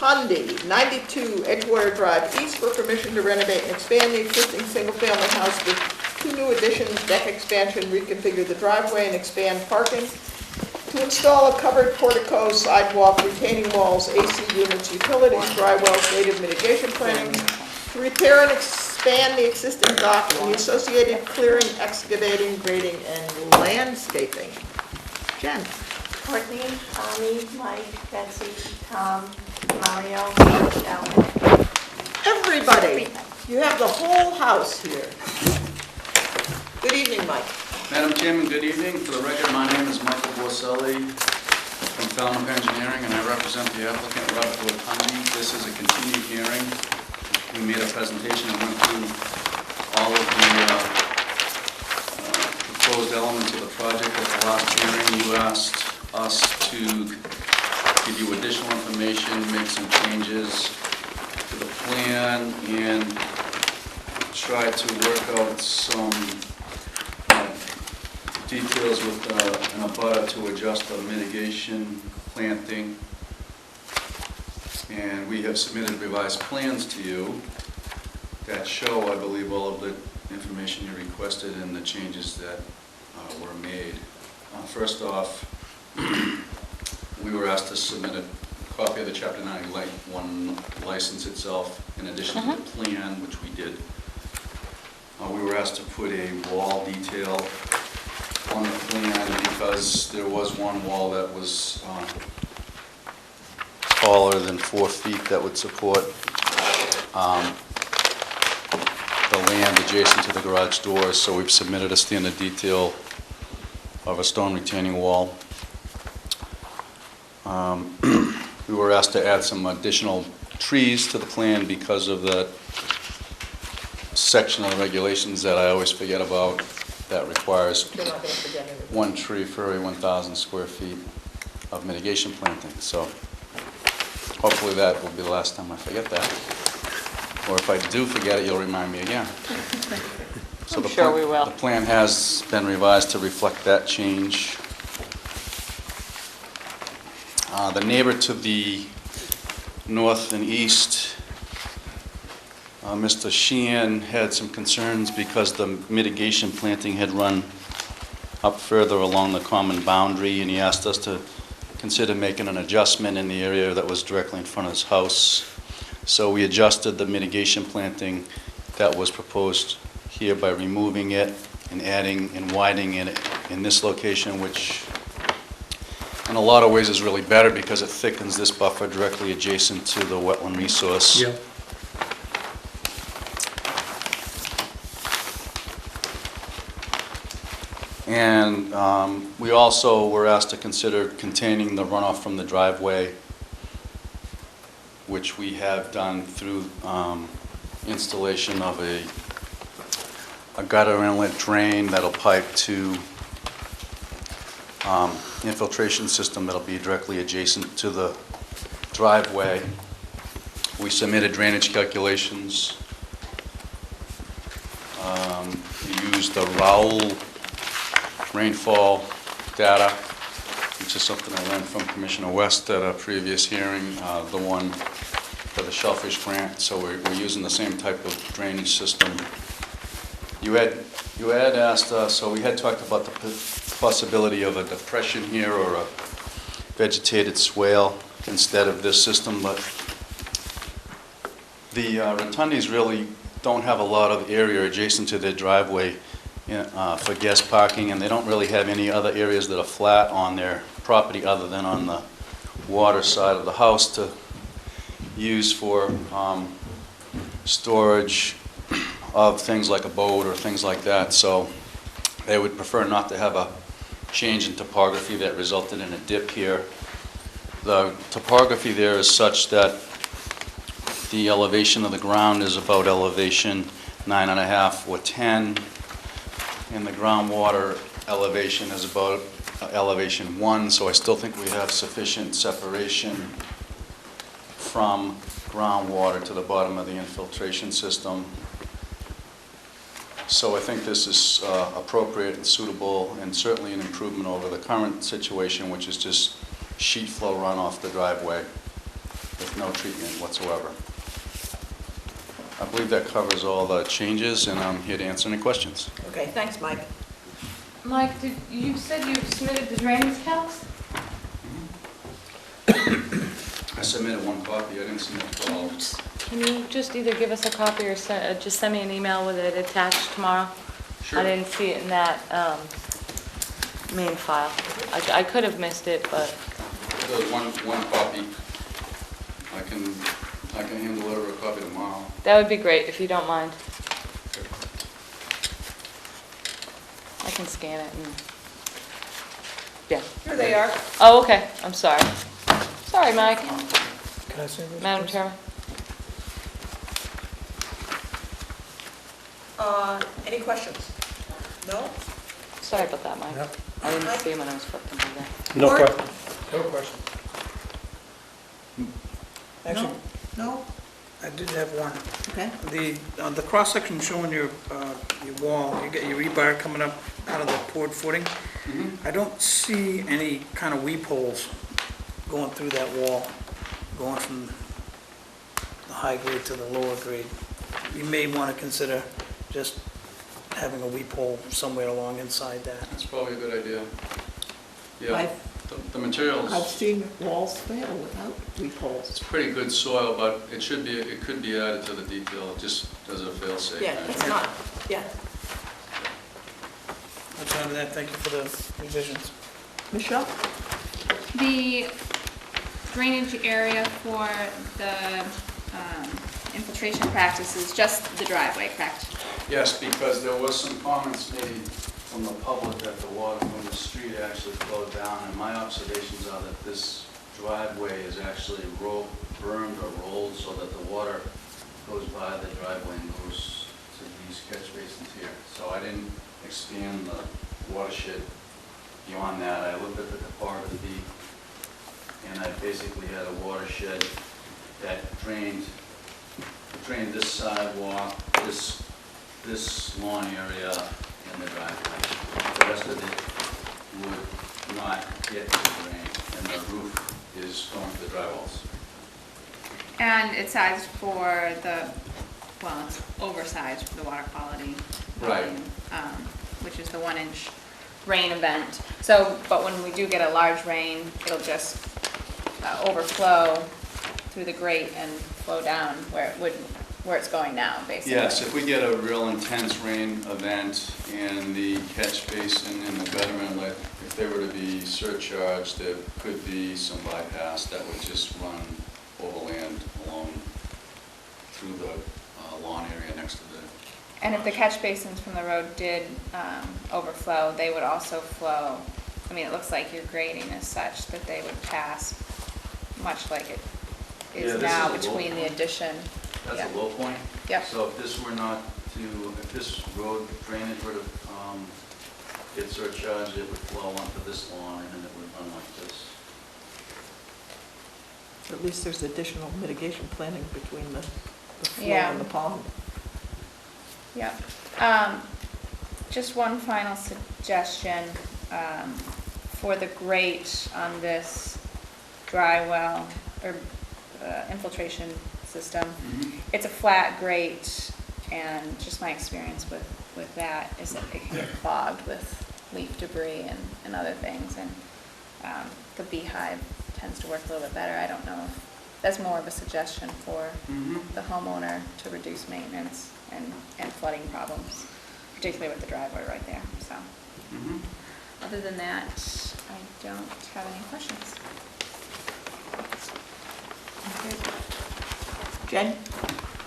Rotundi, 92 Edgewater Drive East, for permission to renovate and expand the existing single-family house with 2 new additions, deck expansion, reconfigure the driveway, and expand parking. To install a covered portico, sidewalk, retaining walls, AC units, utilities, dry wells, native mitigation planning. To repair and expand the existing dock and the associated clearing, excavating, grading, and landscaping. Jen? Courtney, Tommy, Mike, Betsy, Tom, Mario, Michelle. Everybody, you have the whole house here. Good evening, Mike. Madam Chairman, good evening. For the record, my name is Michael Borselli from Falmouth Engineering, and I represent the applicant, Robert Rotundi. This is a continued hearing. We made a presentation and went through all of the proposed elements of the project at the last hearing. You asked us to give you additional information, make some changes to the plan, and try to work out some details with an abutter to adjust the mitigation planting. And we have submitted revised plans to you that show, I believe, all of the information you requested and the changes that were made. First off, we were asked to submit a copy of the Chapter 91 license itself in addition to the plan, which we did. We were asked to put a wall detail on the plan because there was one wall that was taller than 4 feet that would support the land adjacent to the garage doors. So we've submitted a standard detail of a stone retaining wall. We were asked to add some additional trees to the plan because of that section of the regulations that I always forget about that requires You're not going to forget anything. 1 tree for every 1,000 square feet of mitigation planting. So hopefully that will be the last time I forget that. Or if I do forget it, you'll remind me again. So I'm sure we will. The plan has been revised to reflect that change. The neighbor to the north and east, Mr. Sheehan, had some concerns because the mitigation planting had run up further along the common boundary, and he asked us to consider making an adjustment in the area that was directly in front of his house. So we adjusted the mitigation planting that was proposed here by removing it and adding and widening it in this location, which in a lot of ways is really better because it thickens this buffer directly adjacent to the wetland resource. Yeah. And we also were asked to consider containing the runoff from the driveway, which we have done through installation of a gutter inlet drain that'll pipe to infiltration system that'll be directly adjacent to the driveway. We submitted drainage calculations. We used the Raoul rainfall data, which is something I learned from Commissioner West at a previous hearing, the one for the shellfish grant. So we're using the same type of drainage system. You had asked, so we had talked about the possibility of a depression here or a vegetated swale instead of this system, but the Rotundis really don't have a lot of area adjacent to their driveway for guest parking, and they don't really have any other areas that are flat on their property other than on the water side of the house to use for storage of things like a boat or things like that. So they would prefer not to have a change in topography that resulted in a dip here. The topography there is such that the elevation of the ground is about elevation 9.5 or 10, and the groundwater elevation is about elevation 1, so I still think we have sufficient separation from groundwater to the bottom of the infiltration system. So I think this is appropriate and suitable, and certainly an improvement over the current situation, which is just sheet flow run off the driveway. with no treatment whatsoever. I believe that covers all the changes, and I'm here to answer any questions. Okay, thanks, Mike. Mike, you said you submitted the drainage calcs? I submitted one copy, I didn't submit all. Can you just either give us a copy or just send me an email with it attached tomorrow? Sure. I didn't see it in that main file. I could have missed it, but There's one copy. I can hand deliver a copy tomorrow. that would be great if you don't mind. I can scan it and, yeah. Here they are. Oh, okay, I'm sorry. Sorry, Mike. Can I say this? Madam please? Chairman? Any questions? No? Sorry about that, Mike. No. I didn't see him when I was flipping through that. No Board? question. No question. Actually, No? I did have one. Okay. The cross-section showing your wall, you get your rebar coming up out of the poured footing. I don't see any kind of weep holes going through that wall, going from the high grade to the lower grade. You may want to consider just having a weep hole somewhere along inside that. That's probably a good idea. Yeah, I've- the materials, I've seen walls fail without weep holes. it's pretty good soil, but it could be added to the detail, just as a fail-safe. Yeah, it's not, yeah. Outside of that, thank you for the revisions. Michelle? The drainage area for the infiltration practices, just the driveway, correct? Yes, because there was some comments made from the public that the water from the street actually flowed down, and my observations are that this driveway is actually burned or rolled so that the water goes by the driveway and goes to these catch basins here. So I didn't expand the watershed beyond that. I looked at the topography, and I basically had a watershed that drained this sidewalk, this lawn area, and the driveway. The rest of it would not get to the drain, and the roof is going to the drywalls. And it's sized for the, well, it's oversized for the water quality. Right. Which is the 1-inch rain event. So, but when we do get a large rain, it'll just overflow through the grate and flow down where it's going now, basically. Yes, if we get a real intense rain event and the catch basin and the gutter inlet, if they were to be surcharged, there could be some bypass that would just run overland along through the lawn area next to the. And if the catch basins from the road did overflow, they would also flow. I mean, it looks like your grading is such that they would pass much like it Yeah, is this now is a low between the point. addition. That's Yeah. a low point. Yep. So if this were not if this road drainage were to get surcharged, it would flow onto this lawn and it would run like this. At least there's additional mitigation planning between the flow Yeah. and the pond. Yep. Just one final suggestion for the grate on this dry well or infiltration system. It's a flat grate, and just my experience with that is that it can get clogged with leaf debris and other things, and the beehive tends to work a little bit better. I don't know if that's more of a suggestion for the homeowner to reduce maintenance and flooding problems, particularly with the driveway right there, so. Other than that, I don't have any questions. Jen?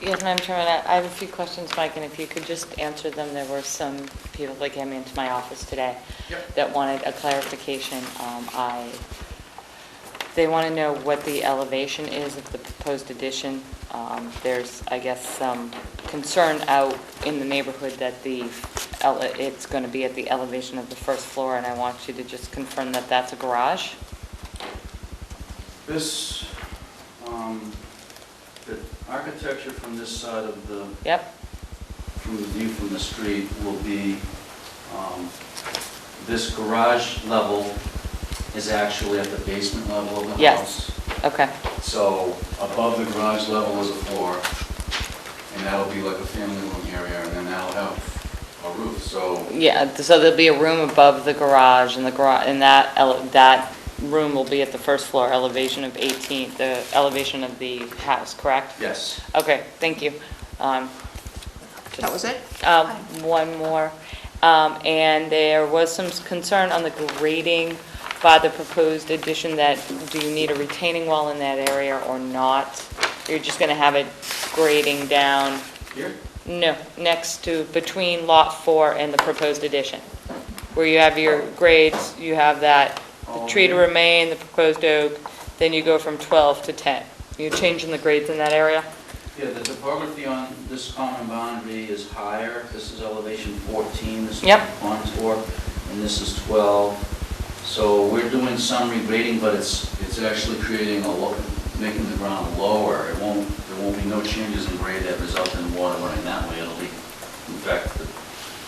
Yes, Madam Chairman, I have a few questions, Mike, and if you could just answer them. There were some people that came into my office today that wanted a clarification. They want to know what the elevation is of the proposed addition. There's, I guess, some concern out in the neighborhood that it's going to be at the elevation of the first floor, and I want you to just confirm that that's a garage. This, the architecture from this side of the, from the view from the street will be, this garage level is actually at the basement level of the house. Yes, okay. So above the garage level is a floor, and that'll be like a family room area, and then that'll have a roof, so. Yeah, so there'll be a room above the garage, and that room will be at the first floor elevation of 18, the elevation of the house, correct? Yes. Okay, thank you. That was it? One more. And there was some concern on the grading by the proposed addition that, do you need a retaining wall in that area or not? You're just going to have it grading down? Here? No, next to, between Lot 4 and the proposed addition. Where you have your grades, you have that, the tree to remain, the proposed oak, then you go from 12 to 10. You're changing the grades in that area? Yeah, the topography on this common boundary is higher. This is elevation 14, this is Yep. pond tour, and this is 12. So we're doing some regrading, but it's actually creating making the ground lower. There won't be no changes in grade that result in water running that way. It'll be, in fact,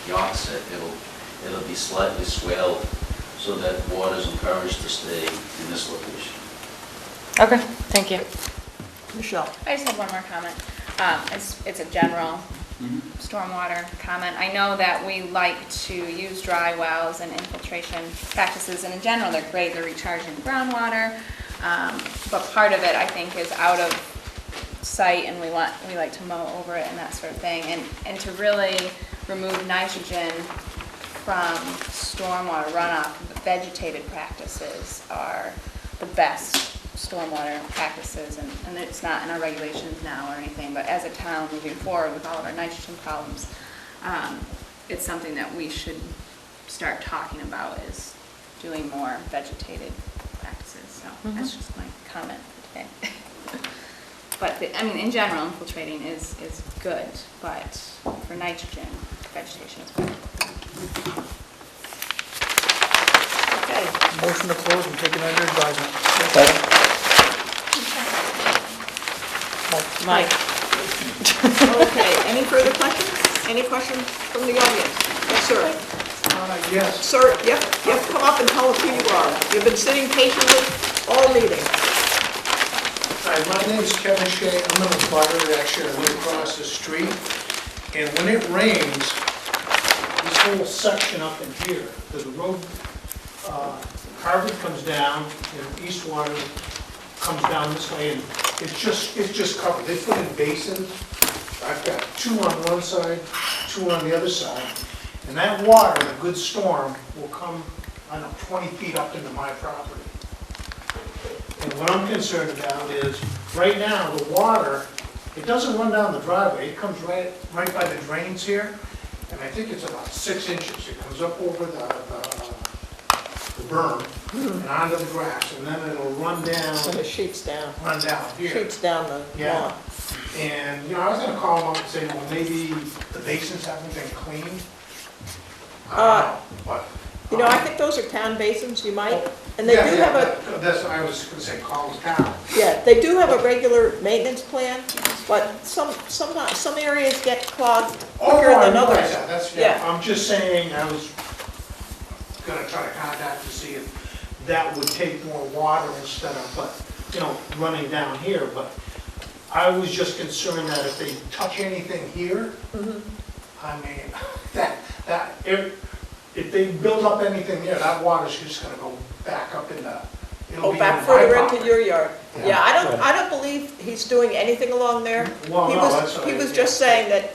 the opposite. It'll be slightly swelled so that water is encouraged to stay in this location. Okay, thank you. Michelle? I just have one more comment. It's a general stormwater comment. I know that we like to use dry wells and infiltration practices, and in general, they're great, they're recharging groundwater. But part of it, I think, is out of sight, and we like to mow over it and that sort of thing. And to really remove nitrogen from stormwater runoff, vegetated practices are the best stormwater practices, and it's not in our regulations now or anything, but as a town moving forward with all of our nitrogen problems, it's something that we should start talking about, is doing more vegetated practices. So that's just my comment for today. But I mean, in general, infiltrating is good, but for nitrogen, vegetation is better. Okay. Motion to close and take it under advisement. Mike? Okay, any further questions? Any questions from the audience? Yes, sir. Yes. Sir, yep, come up and tell us who you are. You've been sitting patiently all meeting. Hi, my name is Kevin Shea. I'm in a butter, actually, I live across the street. And when it rains, this whole section up in here, the road, Harvard comes down, and East Water comes down this way, and it's just covered. They put in basins. I've got 2 on one side, 2 on the other side. And that water, in a good storm, will come, I don't know, 20 feet up into my property. And what I'm concerned about is, right now, the water, it doesn't run down the driveway. It comes right by the drains here, and I think it's about 6 inches. It comes up over the berm and onto the grass, and then it'll run down. And it shoots down. Run down here. Shoots down the Yeah. lawn. And, I was gonna call them up and say, well, maybe the basins haven't been cleaned. I don't know, I think those are town basins, you might, and they Yeah, do yeah, have a, that's what I was gonna say, call the town. yeah, they do have a regular maintenance plan, but some areas get clogged quicker I than realize others. that. That's, Yeah. I'm just saying, I was gonna try to contact to see if that would take more water instead of, running down here, but I was just concerned that if they touch anything here, I mean, if they build up anything there, that water's just gonna go back up in the, it'll be in Back my further property. into your yard. Yeah. Yeah, I don't believe he's doing anything along there. Well, He no, was- that's what He I- was just saying that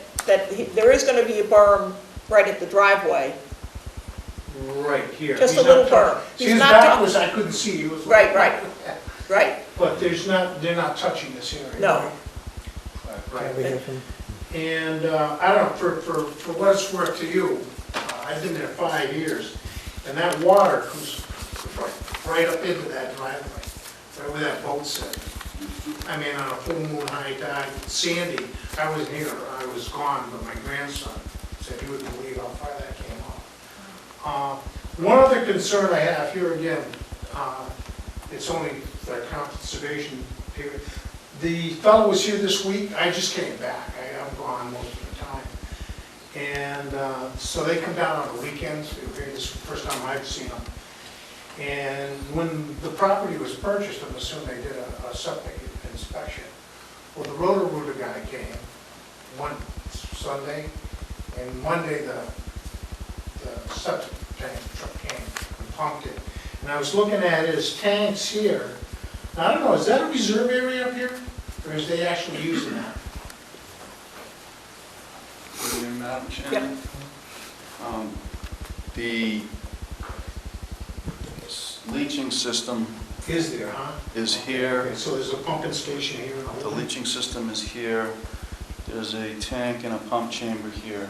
there is gonna be a berm right at the driveway. Right here. Just He's a little not berm. touch- He's See, his not back touch- was, I couldn't see, he was. Right. Right, But they're not touching this area. no. Right. And, I don't know, for what it's worth to you, I've been there 5 years, and that water comes right up into that driveway, right where that boat sits. I mean, on a full moon, high tide, Sandy, I wasn't here, I was gone, but my grandson said he wouldn't believe how far that came off. One other concern I have here again, it's only for conservation period. The fellow was here this week, I just came back, I'm gone most of the time. And so they come down on the weekends, this is the first time I've seen them. And when the property was purchased, I'm assuming they did a septic inspection. Well, the rotor guy came one Sunday, and Monday the septic tank truck came and pumped it. And I was looking at his tanks here. Now, I don't know, is that a reserve area up here? Or is they actually using that? Madam Chairman? The leaching system Is there, huh? is here. Okay, so there's a pumping station here and The all that? leaching system is here. There's a tank and a pump chamber here.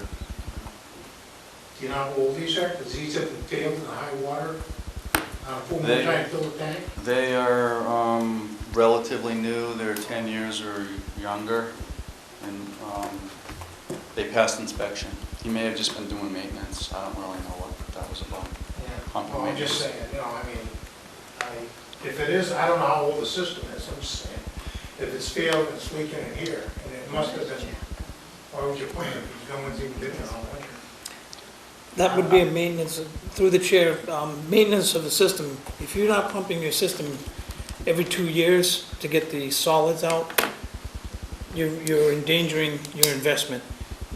Do you know how old these are? Because these at the tail of the high water, full moon They- time, fill the tank? They are relatively new. They're 10 years or younger, and they passed inspection. He may have just been doing maintenance. I don't really know what that was about. Pumping Well, I'm just maintenance. saying, if it is, I don't know how old the system is, I'm just saying. If it's failed, it's leaking in here, and it must have been, why would you plant it? Because no one's even been there all winter. That would be a maintenance, through the chair, maintenance of the system. If you're not pumping your system every 2 years to get the solids out, you're endangering your investment.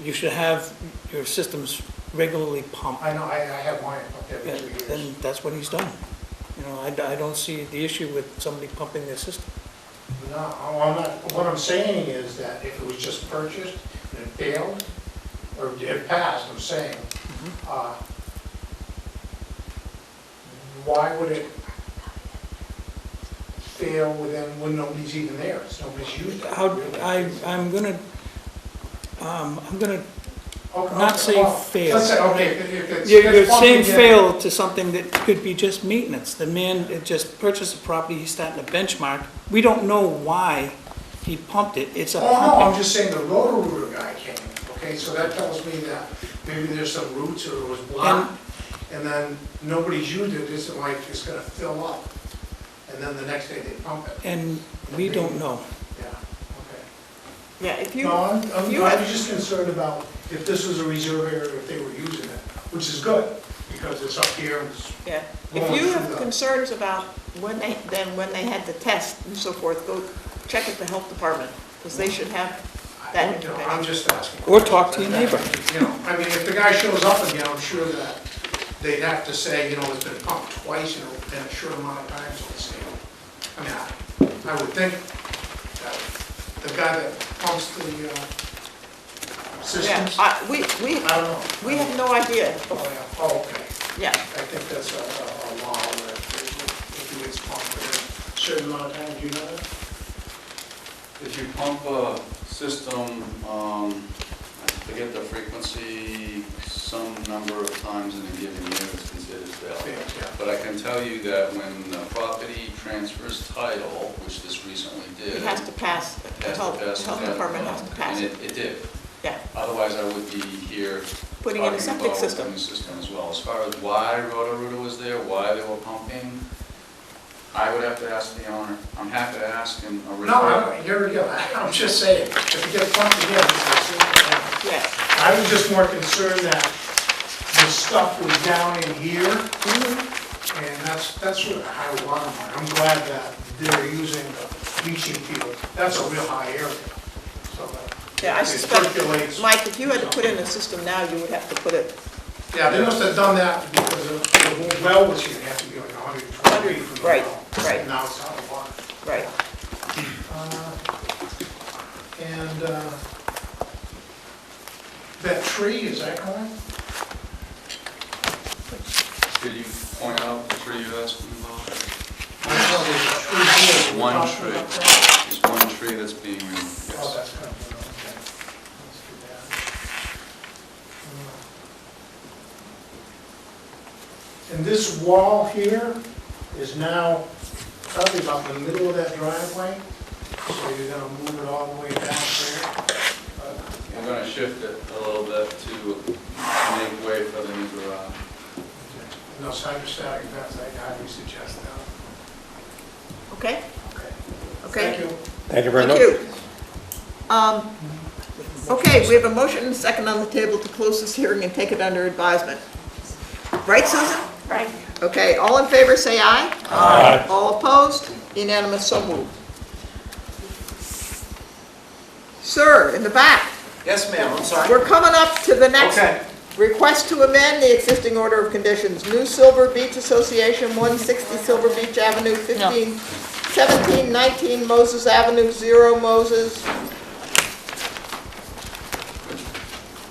You should have your systems regularly pumped. I know, I have mine pumped every 2 years. Then that's what he's done. I don't see the issue with somebody pumping their system. No, I'm not, what I'm saying is that if it was just purchased and it failed, or it passed, I'm saying, why would it fail when nobody's even there? It's nobody's used it. I'm gonna Okay, not say well, fail. Let's say, okay, if it's. You're it's pumped saying again- fail to something that could be just maintenance. The man had just purchased a property, he's starting to benchmark. We don't know why he pumped it. It's a Oh, no, I'm pumping. just saying the rotor guy came, okay, so that tells me that maybe there's some roots or it was blocked, and then nobody's used it, it's like it's gonna fill up, and then the next day they pump it. And we don't know. Yeah, okay. Yeah, if you, No, if you I have, was just concerned about if this was a reserve area, if they were using it, which is good, because it's up here and it's yeah, going if you through have the- concerns about when they had the test and so forth, go check at the health department, because they should have that I'm information. just asking. Or talk to your neighbor. I mean, if the guy shows up again, I'm sure that they'd have to say, it's been pumped twice in a short amount of time, so it's, I mean, I would think that the guy that pumps the Yeah, systems, we I don't know. we have no idea. Oh, yeah. Oh, okay. Yeah, I think that's a law that if it's pumped for a certain amount of time, do you know that? If you pump a system, I forget the frequency, some number of times in a given year is considered failure. Yeah. But I can tell you that when the property transfers title, which this recently did. it has to pass, the has to health pass the department has to pass And it. it did. Yeah, Otherwise, I would be here putting in a talking septic about system. the system as well. As far as why Roto-Rooter was there, why they were pumping, I would have to ask the owner. I'm happy to ask him a referral. I'm just saying, if you get pumped again, it's the same thing. Yeah. I was just more concerned that the stuff was down in here, and that's sort of high water mark. I'm glad that they're using the leaching field. That's a real high area, so that Yeah, I it suspect, percolates. Mike, if you had to put in a system now, you would have to put it, Yeah, they must have done that because the well was here, it had to be like 120 feet from the Right, well. right. Now it's out of water. right. And that tree, is that going? Could you point out the tree you're asking about? I know there's a tree here. One We're talking tree. about that. There's one tree that's being removed, Oh, yes. that's coming, okay. That's too bad. And this wall here is now probably about in the middle of that driveway, so you're gonna move it all the way back there. I'm going to shift it a little bit to make way for the new garage. No hydrostatic vents, I highly suggest that. Okay? Okay. Okay. Thank you. Thank you very Thank much. you. Okay, we have a motion and a second on the table to close this hearing and take it under advisement. Right, Susan? Right. Okay, all in favor, say aye. Aye. All opposed? Unanimous, so moved. Sir, in the back. Yes, ma'am, I'm sorry. We're coming up to the next Okay. request to amend the existing order of conditions. New Silver Beach Association, 160 Silver Beach Avenue, 15, 17, 19 Moses Avenue, 0 Moses.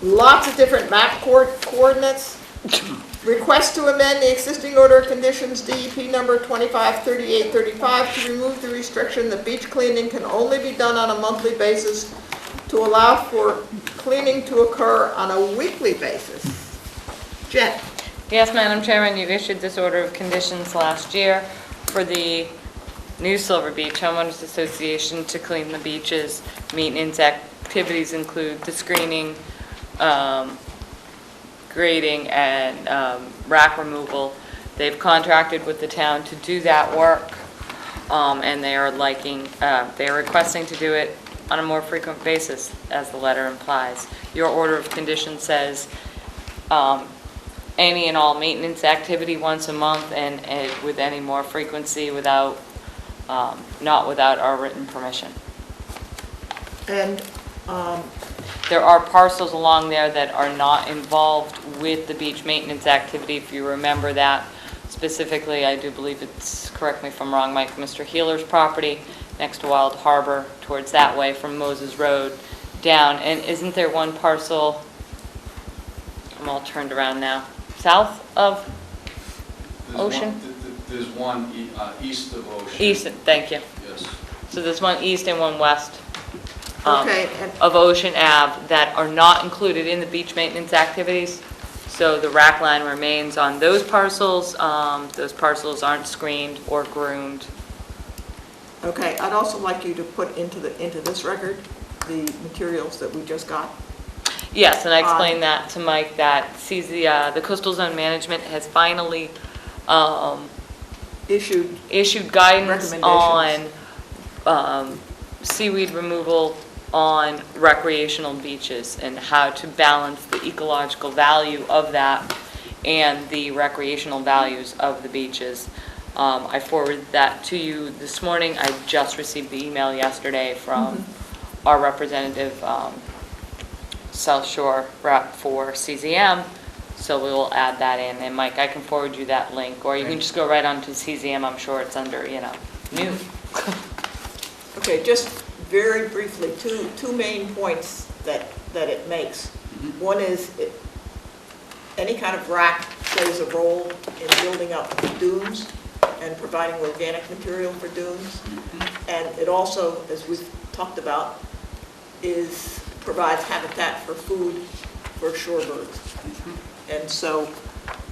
Lots of different map coordinates. Request to amend the existing order of conditions, DEP number 253835, to remove the restriction that beach cleaning can only be done on a monthly basis, to allow for cleaning to occur on a weekly basis. Jen? Yes, Madam Chairman, you issued this order of conditions last year for the New Silver Beach Homeowners Association to clean the beaches. Maintenance activities include the screening, grading, and rack removal. They've contracted with the town to do that work, and they are requesting to do it on a more frequent basis, as the letter implies. Your order of conditions says any and all maintenance activity once a month, and with any more frequency without, not without our written permission. And there are parcels along there that are not involved with the beach maintenance activity. If you remember that specifically, I do believe it's, correct me if I'm wrong, Mike, Mr. Healer's property next to Wild Harbor, towards that way from Moses Road down. And isn't there one parcel, I'm all turned around now, south of Ocean? There's one east of Ocean. East, thank you. Yes. So there's one east and one west Okay, and of Ocean Ave that are not included in the beach maintenance activities. So the rack line remains on those parcels. Those parcels aren't screened or groomed. okay, I'd also like you to put into this record the materials that we just got. Yes, and I explained that to Mike, that the Coastal Zone Management has finally issued guidance on seaweed removal on recreational beaches and how to balance the ecological value of that and the recreational values of the beaches. I forwarded that to you this morning. I just received the email yesterday from our representative, South Shore rep for CZM, so we will add that in. And Mike, I can forward you that link, or you can just go right onto CZM. I'm sure it's under, new. Okay, just very briefly, two main points that it makes. One is any kind of rack plays a role in building up dunes and providing organic material for dunes. And it also, as we've talked about, provides habitat for food for shorebirds. And so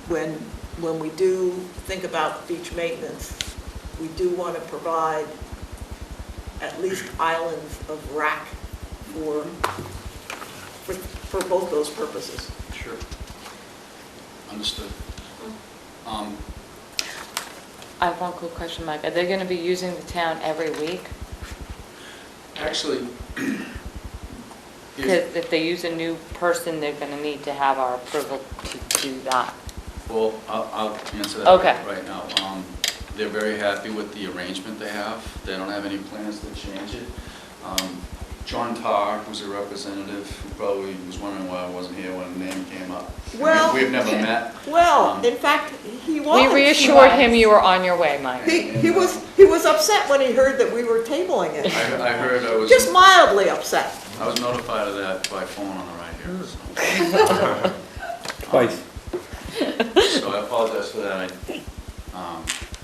when we do think about beach maintenance, we do want to provide at least islands of rack for both those purposes. Sure. Understood. I have one quick question, Mike. Are they going to be using the town every week? Actually, Because if they use a new person, they're going to need to have our approval to do that. well, I'll answer that Okay. right now. They're very happy with the arrangement they have. They don't have any plans to change it. John Tarr, who's a representative, who probably was wondering why I wasn't here when the name came up. Well, We've never met. Well, in fact, he was. We reassured him you were on your way, Mike. He was upset when he heard that we were tabling it. I heard I was. Just mildly upset. I was notified of that by phone on the ride here. Twice. So I apologize for that.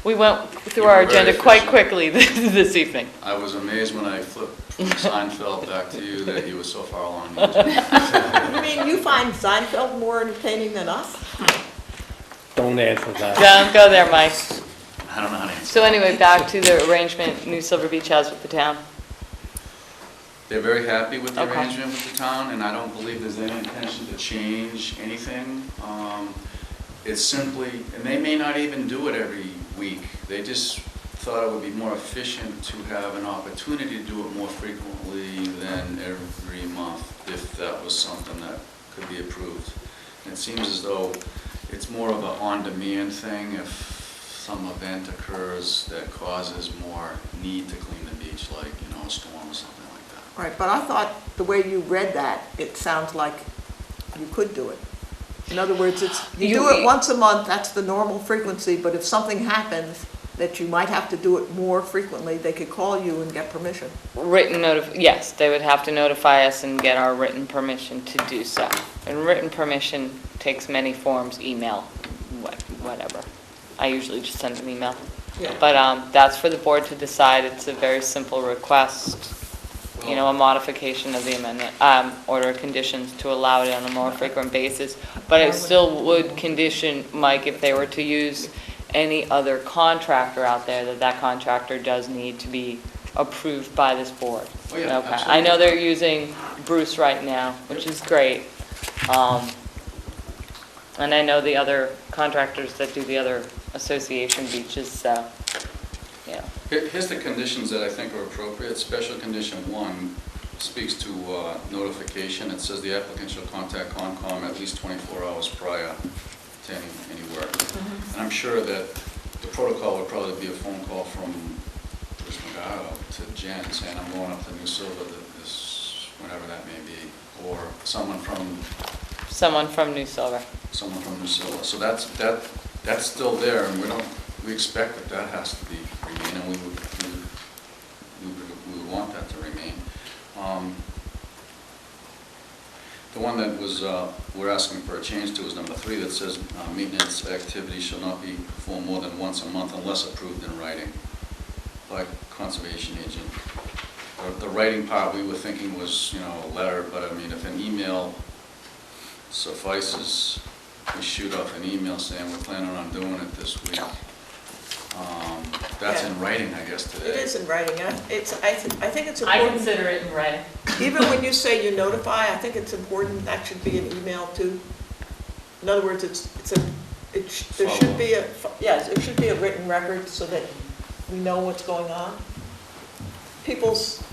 We went through You our were very agenda quite efficient. quickly this evening. I was amazed when I flipped from Seinfeld back to you that he was so far along the agenda. You mean you find Seinfeld more entertaining than us? Don't answer that. Don't go there, Mike. I don't know how to answer. So anyway, back to the arrangement New Silver Beach has with the town. They're very happy with the Okay. arrangement with the town, and I don't believe there's any intention to change anything. It's simply, and they may not even do it every week. They just thought it would be more efficient to have an opportunity to do it more frequently than every month, if that was something that could be approved. And it seems as though it's more of an on-demand thing if some event occurs that causes more need to clean the beach, like, a storm or something like that. Right, but I thought the way you read that, it sounds like you could do it. In other words, you do it once a month, that's the normal frequency, but if something happens that you might have to do it more frequently, they could call you and get permission. Yes, they would have to notify us and get our written permission to do so. And written permission takes many forms, email, whatever. I usually just send an email. Yeah. But that's for the board to decide. It's a very simple request, a modification of the amendment, order of conditions to allow it on a more frequent basis. But it still would condition, Mike, if they were to use any other contractor out there, that contractor does need to be approved by this board. Oh, yeah, Okay. absolutely. I know they're using Bruce right now, which is great. And I know the other contractors that do the other association beaches, so, yeah. Here's the conditions that I think are appropriate. Special condition 1 speaks to notification. It says the applicant shall contact Concom at least 24 hours prior to any work. And I'm sure that the protocol would probably be a phone call from Bruce McGarrow to Jen saying, I'm going up to New Silver this, whenever that may be, or someone from New Silver. So that's still there, and we expect that has to be remain, and we would want that to remain. The one that was we're asking for a change to is number 3, that says maintenance activities shall not be performed more than once a month unless approved in writing by conservation agent. The writing part we were thinking was a letter, but I mean if an email suffices, we shoot off an email saying we're planning on doing it this week. That's in writing, I guess, today. It is in writing. I think it's I important. consider it in writing. Even when you say you notify, I think it's important that should be an email too. In other words, there should be it should be a written record so that we know what's going on. People's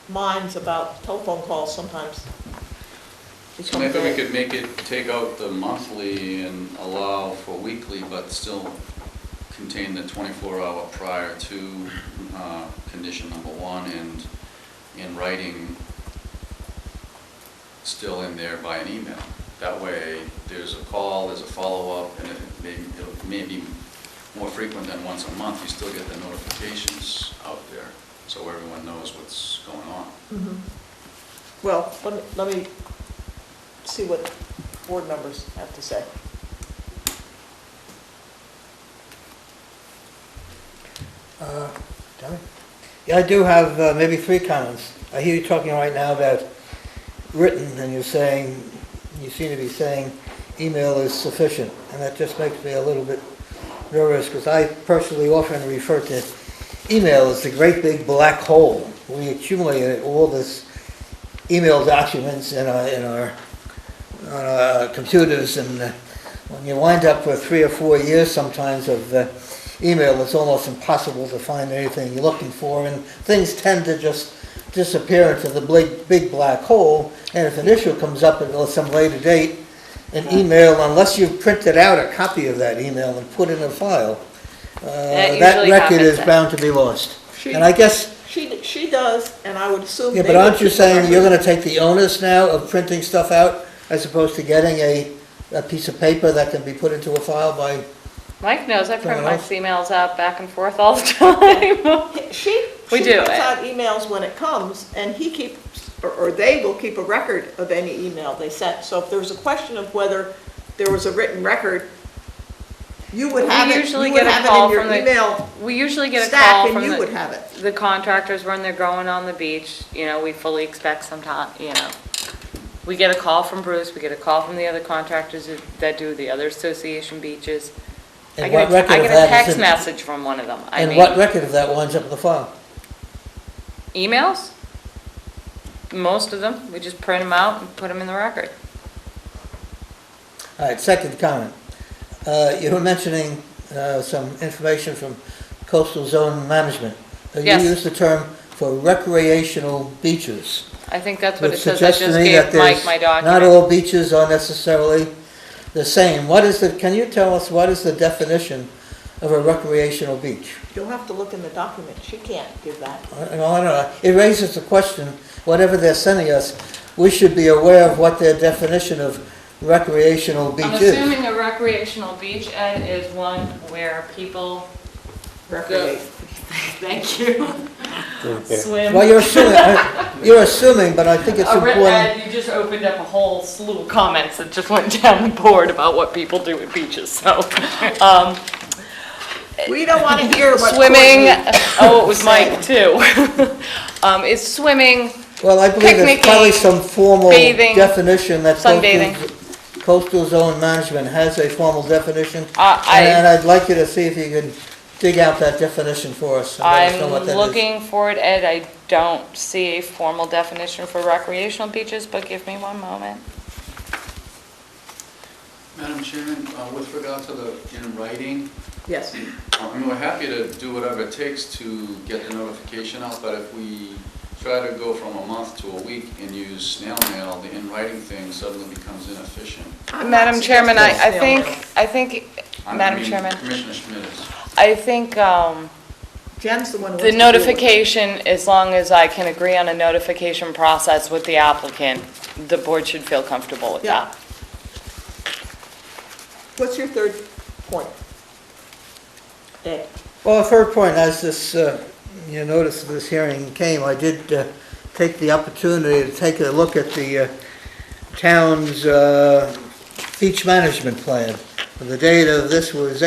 minds about telephone calls sometimes So maybe we could take out the monthly and allow for weekly, but still contain the 24-hour prior to condition number 1, and in writing still in there by an email. That way, there's a call, there's a follow-up, and it may be more frequent than once a month. You still get the notifications out there, so everyone knows what's going on. Mm-hmm. Well, let me see what board members have to say. Johnny? Yeah, I do have maybe 3 comments. I hear you talking right now about written, and you seem to be saying email is sufficient, and that just makes me a little bit nervous, because I personally often refer to email as the great big black hole. We accumulate all this email documents in our computers, and when you wind up with 3 or 4 years sometimes of email, it's almost impossible to find anything you're looking for, and things tend to just disappear into the big black hole. And if an issue comes up at some later date, an email, unless you've printed out a copy of that email and put it in a file, that record is bound to be lost. And I guess she does, and I would assume. Yeah, but aren't you saying you're going to take the onus now of printing stuff out as opposed to getting a piece of paper that can be put into a file by? Mike knows I print my emails out back and forth all the time. She prints out emails when it comes, and he keeps, or they will keep a record of any email they sent. So if there's a question of whether there was a written record, you would have it. Usually you would get have a call it in your from email. We usually get a stack, call and from you would have it. the contractors when they're going on the beach. We fully expect sometime. We get a call from Bruce. We get a call from the other contractors that do the other association beaches. I get a text message from one of them. What record of that winds up in the file? Emails? Most of them. We just print them out and put them in the record. All right, second comment. You were mentioning some information from coastal zone management. Yes. You used the term for recreational beaches. I think that's what it Which says. I suggests to just me gave that Mike my document. not all beaches are necessarily the same. Can you tell us what is the definition of a recreational beach? You'll have to look in the document. She can't give that. I don't know. It raises the question, whatever they're sending us, we should be aware of what their definition of recreational beach I'm is. assuming a recreational beach, Ed, is one where people Recreate. Thank you. Swim. Well, you're assuming, but I think it's important. Ed, you just opened up a whole slew of comments that just went down the board about what people do at beaches, so. We don't want to hear what. Swimming, Courtney it was Mike too. Is swimming, Well, I believe there's probably some formal bathing, definition that sunbathing. Coastal Zone Management has a formal definition. I- And I'd like you to see if you can dig out that definition for us. And let us know I'm what that is. looking for it, Ed. I don't see a formal definition for recreational beaches, but give me one moment. Madam Chairman, with regard to the in writing, Yes. I mean, we're happy to do whatever it takes to get the notification out, but if we try to go from a month to a week and use snail mail, the in writing thing suddenly becomes inefficient. Madam Chairman, I suggesting think, Madam Chairman, Commissioner Schmidt is. I think Jen's the one who wants to the deal with it. notification, as long as I can agree on a notification process with the applicant, the board should feel comfortable with Yeah. that. What's your third point? Ed? Well, the third point, as this, you notice this hearing came, I did take the opportunity to take a look at the town's beach management plan. The date of this was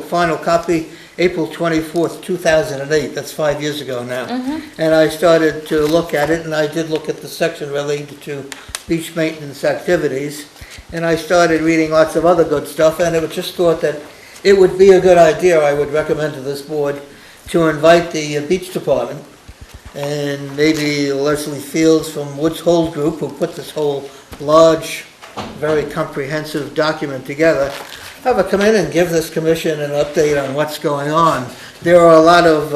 final copy, April 24th, 2008. That's 5 years ago now. And I started to look at it, and I did look at the section related to beach maintenance activities. And I started reading lots of other good stuff, and it was just thought that it would be a good idea, I would recommend to this board, to invite the beach department and maybe Leslie Fields from Woods Hole Group, who put this whole large, very comprehensive document together, have her come in and give this commission an update on what's going on. There are a lot of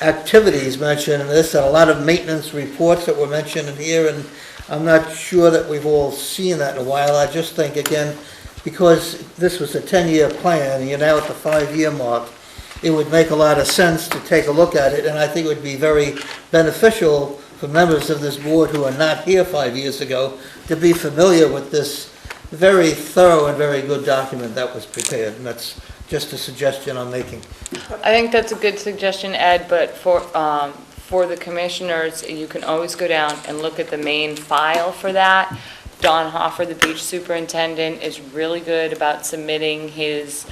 activities mentioned in this, and a lot of maintenance reports that were mentioned in here, and I'm not sure that we've all seen that in a while. I just think, again, because this was a 10-year plan, and you're now at the 5-year mark, it would make a lot of sense to take a look at it, and I think it would be very beneficial for members of this board who are not here 5 years ago to be familiar with this very thorough and very good document that was prepared, and that's just a suggestion I'm making. I think that's a good suggestion, Ed, but for the commissioners, you can always go down and look at the main file for that. Don Hoffer, the beach superintendent, is really good about submitting his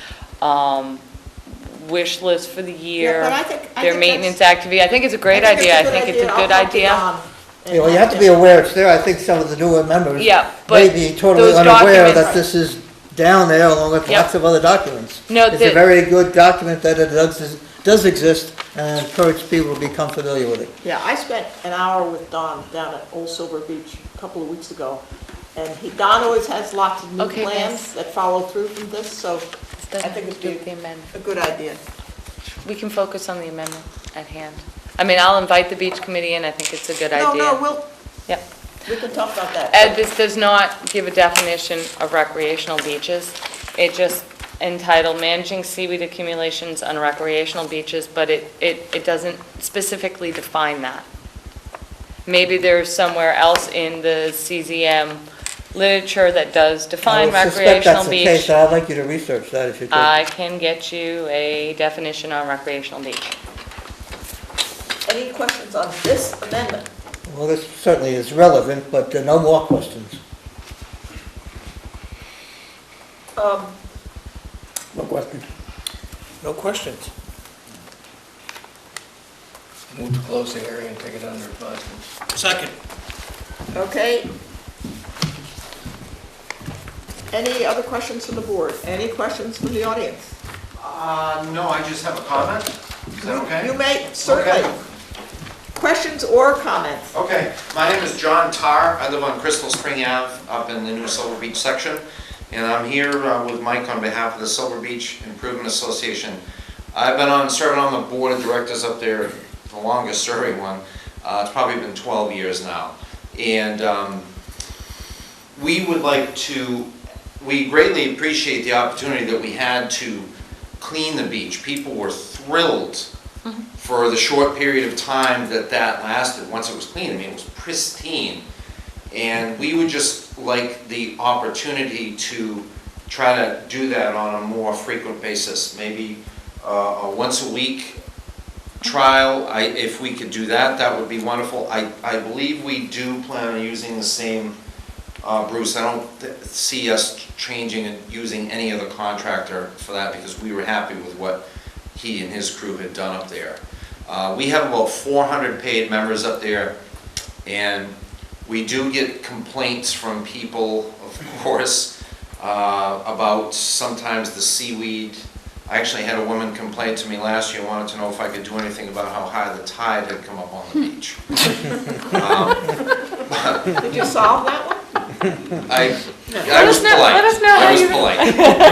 wish list for the year, Yeah, but I think their that's- maintenance activity. I think it's a great idea. I think it's a good idea. Yeah, well, you have to be aware it's there. I think some of the newer members Yeah, may but be totally those unaware that documents- this is down there along with Yep. lots of other documents. No, It's a the- very good document that it does exist, and I encourage people to become familiar with it. Yeah, I spent an hour with Don down at Old Silver Beach a couple of weeks ago, and Don always has lots of new Okay, plans miss. that follow through from this, so This I doesn't think it's do good. the amendment. a good idea. We can focus on the amendment at hand. I mean, I'll invite the beach committee in. I think it's a good idea. No, Yep. we can talk about that. Ed, this does not give a definition of recreational beaches. It just entitled Managing Seaweed Accumulations on Recreational Beaches, but it doesn't specifically define that. Maybe there's somewhere else in the CZM literature that does define I suspect recreational that's the beach. case, and I'd like you to research that if you could. I can get you a definition on recreational beach. Any questions on this amendment? Well, this certainly is relevant, but no more questions. No question. No questions. Move to close the hearing and take it under advisement. Second. Okay. Any other questions from the board? Any questions from the audience? No, I just have a comment. Is that okay? You may, certainly. Okay. Questions or comments? Okay, my name is John Tarr. I live on Crystal Spring Ave up in the New Silver Beach section. And I'm here with Mike on behalf of the Silver Beach Improvement Association. I've been serving on the board of directors up there, the longest serving one. It's probably been 12 years now. And we greatly appreciate the opportunity that we had to clean the beach. People were thrilled for the short period of time that lasted, once it was clean. I mean, it was pristine. And we would just like the opportunity to try to do that on a more frequent basis, maybe a once a week trial. If we could do that, that would be wonderful. I believe we do plan on using the same Bruce. I don't see us changing and using any other contractor for that because we were happy with what he and his crew had done up there. We have about 400 paid members up there, and we do get complaints from people, of course, about sometimes the seaweed. I actually had a woman complain to me last year, wanted to know if I could do anything about how high the tide had come up on the beach. Did you solve that one? I was polite. Let us know how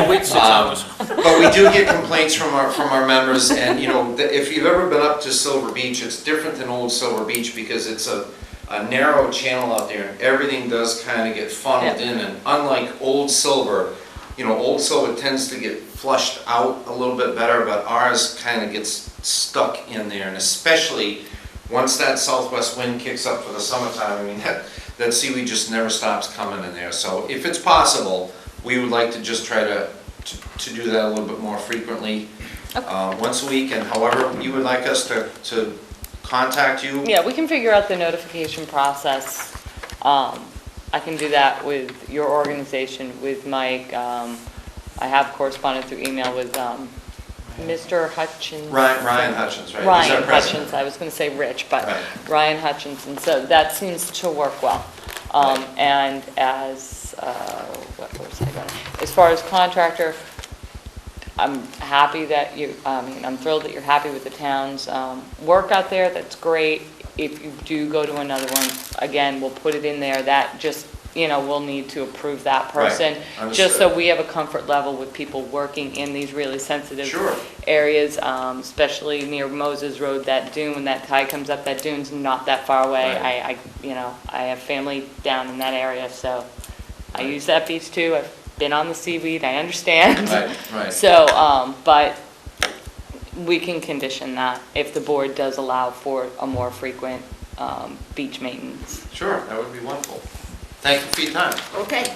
you. Wait 6 hours. But we do get complaints from our members, and you know, if you've ever been up to Silver Beach, it's different than Old Silver Beach because it's a narrow channel out there, and everything does kind of get funneled in. And unlike Old Silver, you know, Old Silver tends to get flushed out a little bit better, but ours kind of gets stuck in there, and especially once that southwest wind kicks up for the summertime, I mean, that seaweed just never stops coming in there. So if it's possible, we would like to just try to do that a little bit more frequently, once a week, and however you would like us to contact you. Yeah, we can figure out the notification process. I can do that with your organization, with Mike. I have corresponded through email with Mr. Hutchins. Ryan Hutchins, right? Ryan Hutchins, I was going to say Rich, but Right. Ryan Hutchins, and so that seems to work well. And as, what was I going to, as far as contractor, I'm happy that I'm thrilled that you're happy with the town's work out there. That's great. If you do go to another one, again, we'll put it in there. That just, we'll need to approve that person. Right. Just so we have a comfort level with people working in these really sensitive Sure. areas, especially near Moses Road, that dune, when that tide comes up, that dune's not that far away. Right. I have family down in that area, so I use that beach too. I've been on the seaweed, I understand. Right. So, but we can condition that if the board does allow for a more frequent beach maintenance. Sure, that would be wonderful. Thank you for your time. Okay.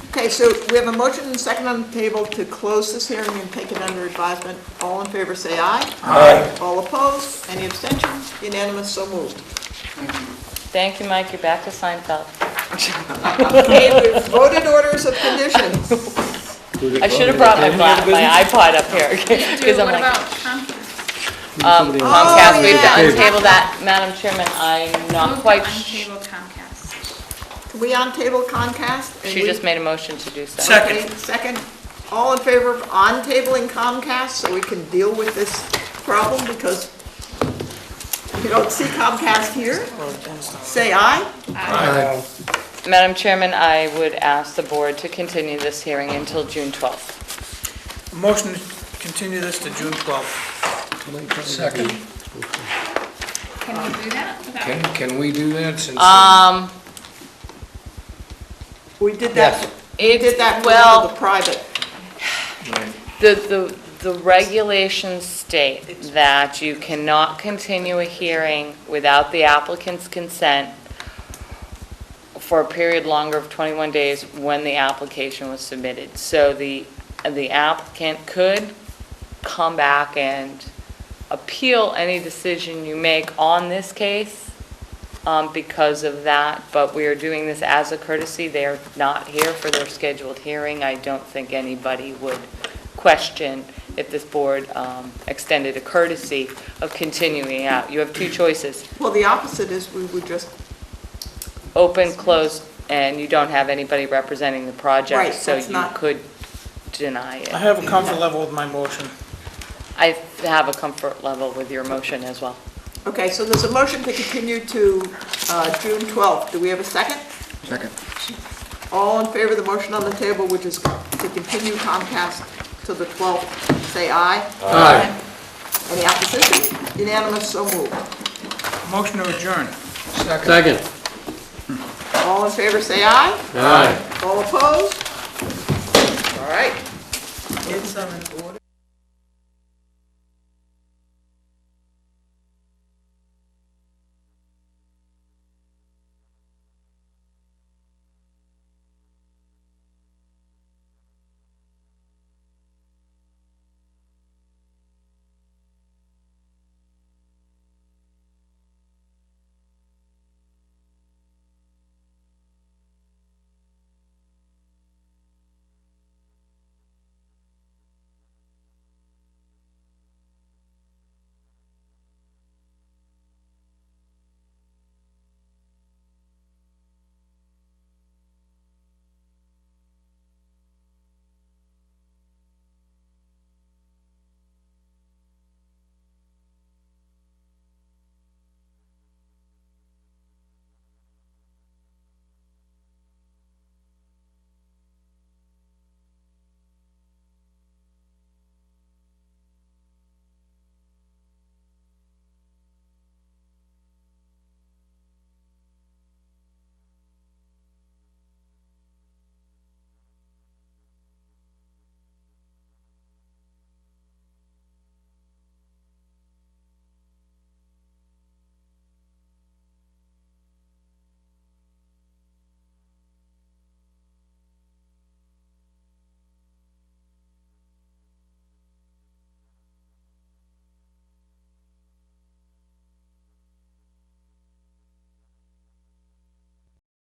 Okay, so we have a motion and second on the table to close this hearing and take it under advisement. All in favor, say aye. Aye. All opposed? Any abstentions? Unanimous, so moved. Thank you, Mike, you're back to Seinfeld. Okay, we've voted orders of conditions. I should have brought my iPod up here, because I'm What like, about Comcast? Comcast, we've yeah. untabled that. Madam Chairman, I'm not Move quite, to untable Comcast. Can we on-table Comcast? And she we- just made a motion to do so. Second. Okay, second. All in favor of on-tabling Comcast so we can deal with this problem because you don't see Comcast here? Say aye. Madam Chairman, I would ask the board to continue this hearing until June 12th. Motion to continue this to June 12th. Second. Can we do that? without- Can we do that since? We did that. We It's, did that for well, the private. the regulations state that you cannot continue a hearing without the applicant's consent for a period longer of 21 days when the application was submitted. So the applicant could come back and appeal any decision you make on this case because of that, but we are doing this as a courtesy. They are not here for their scheduled hearing. I don't think anybody would question if this board extended a courtesy of continuing out. You have two choices: Well, the opposite is we would just, open, close, and you don't have anybody representing the project, Right, so that's you not- could deny it. I have a comfort level with my motion. I have a comfort level with your motion as well. okay, so there's a motion to continue to June 12th. Do we have a second? Second. All in favor of the motion on the table, which is to continue Comcast to the 12th, say aye. Aye. Any opposition? Unanimous, so moved. Motion to adjourn. Second. All in favor, say aye. Aye. All opposed? All right. It's in order.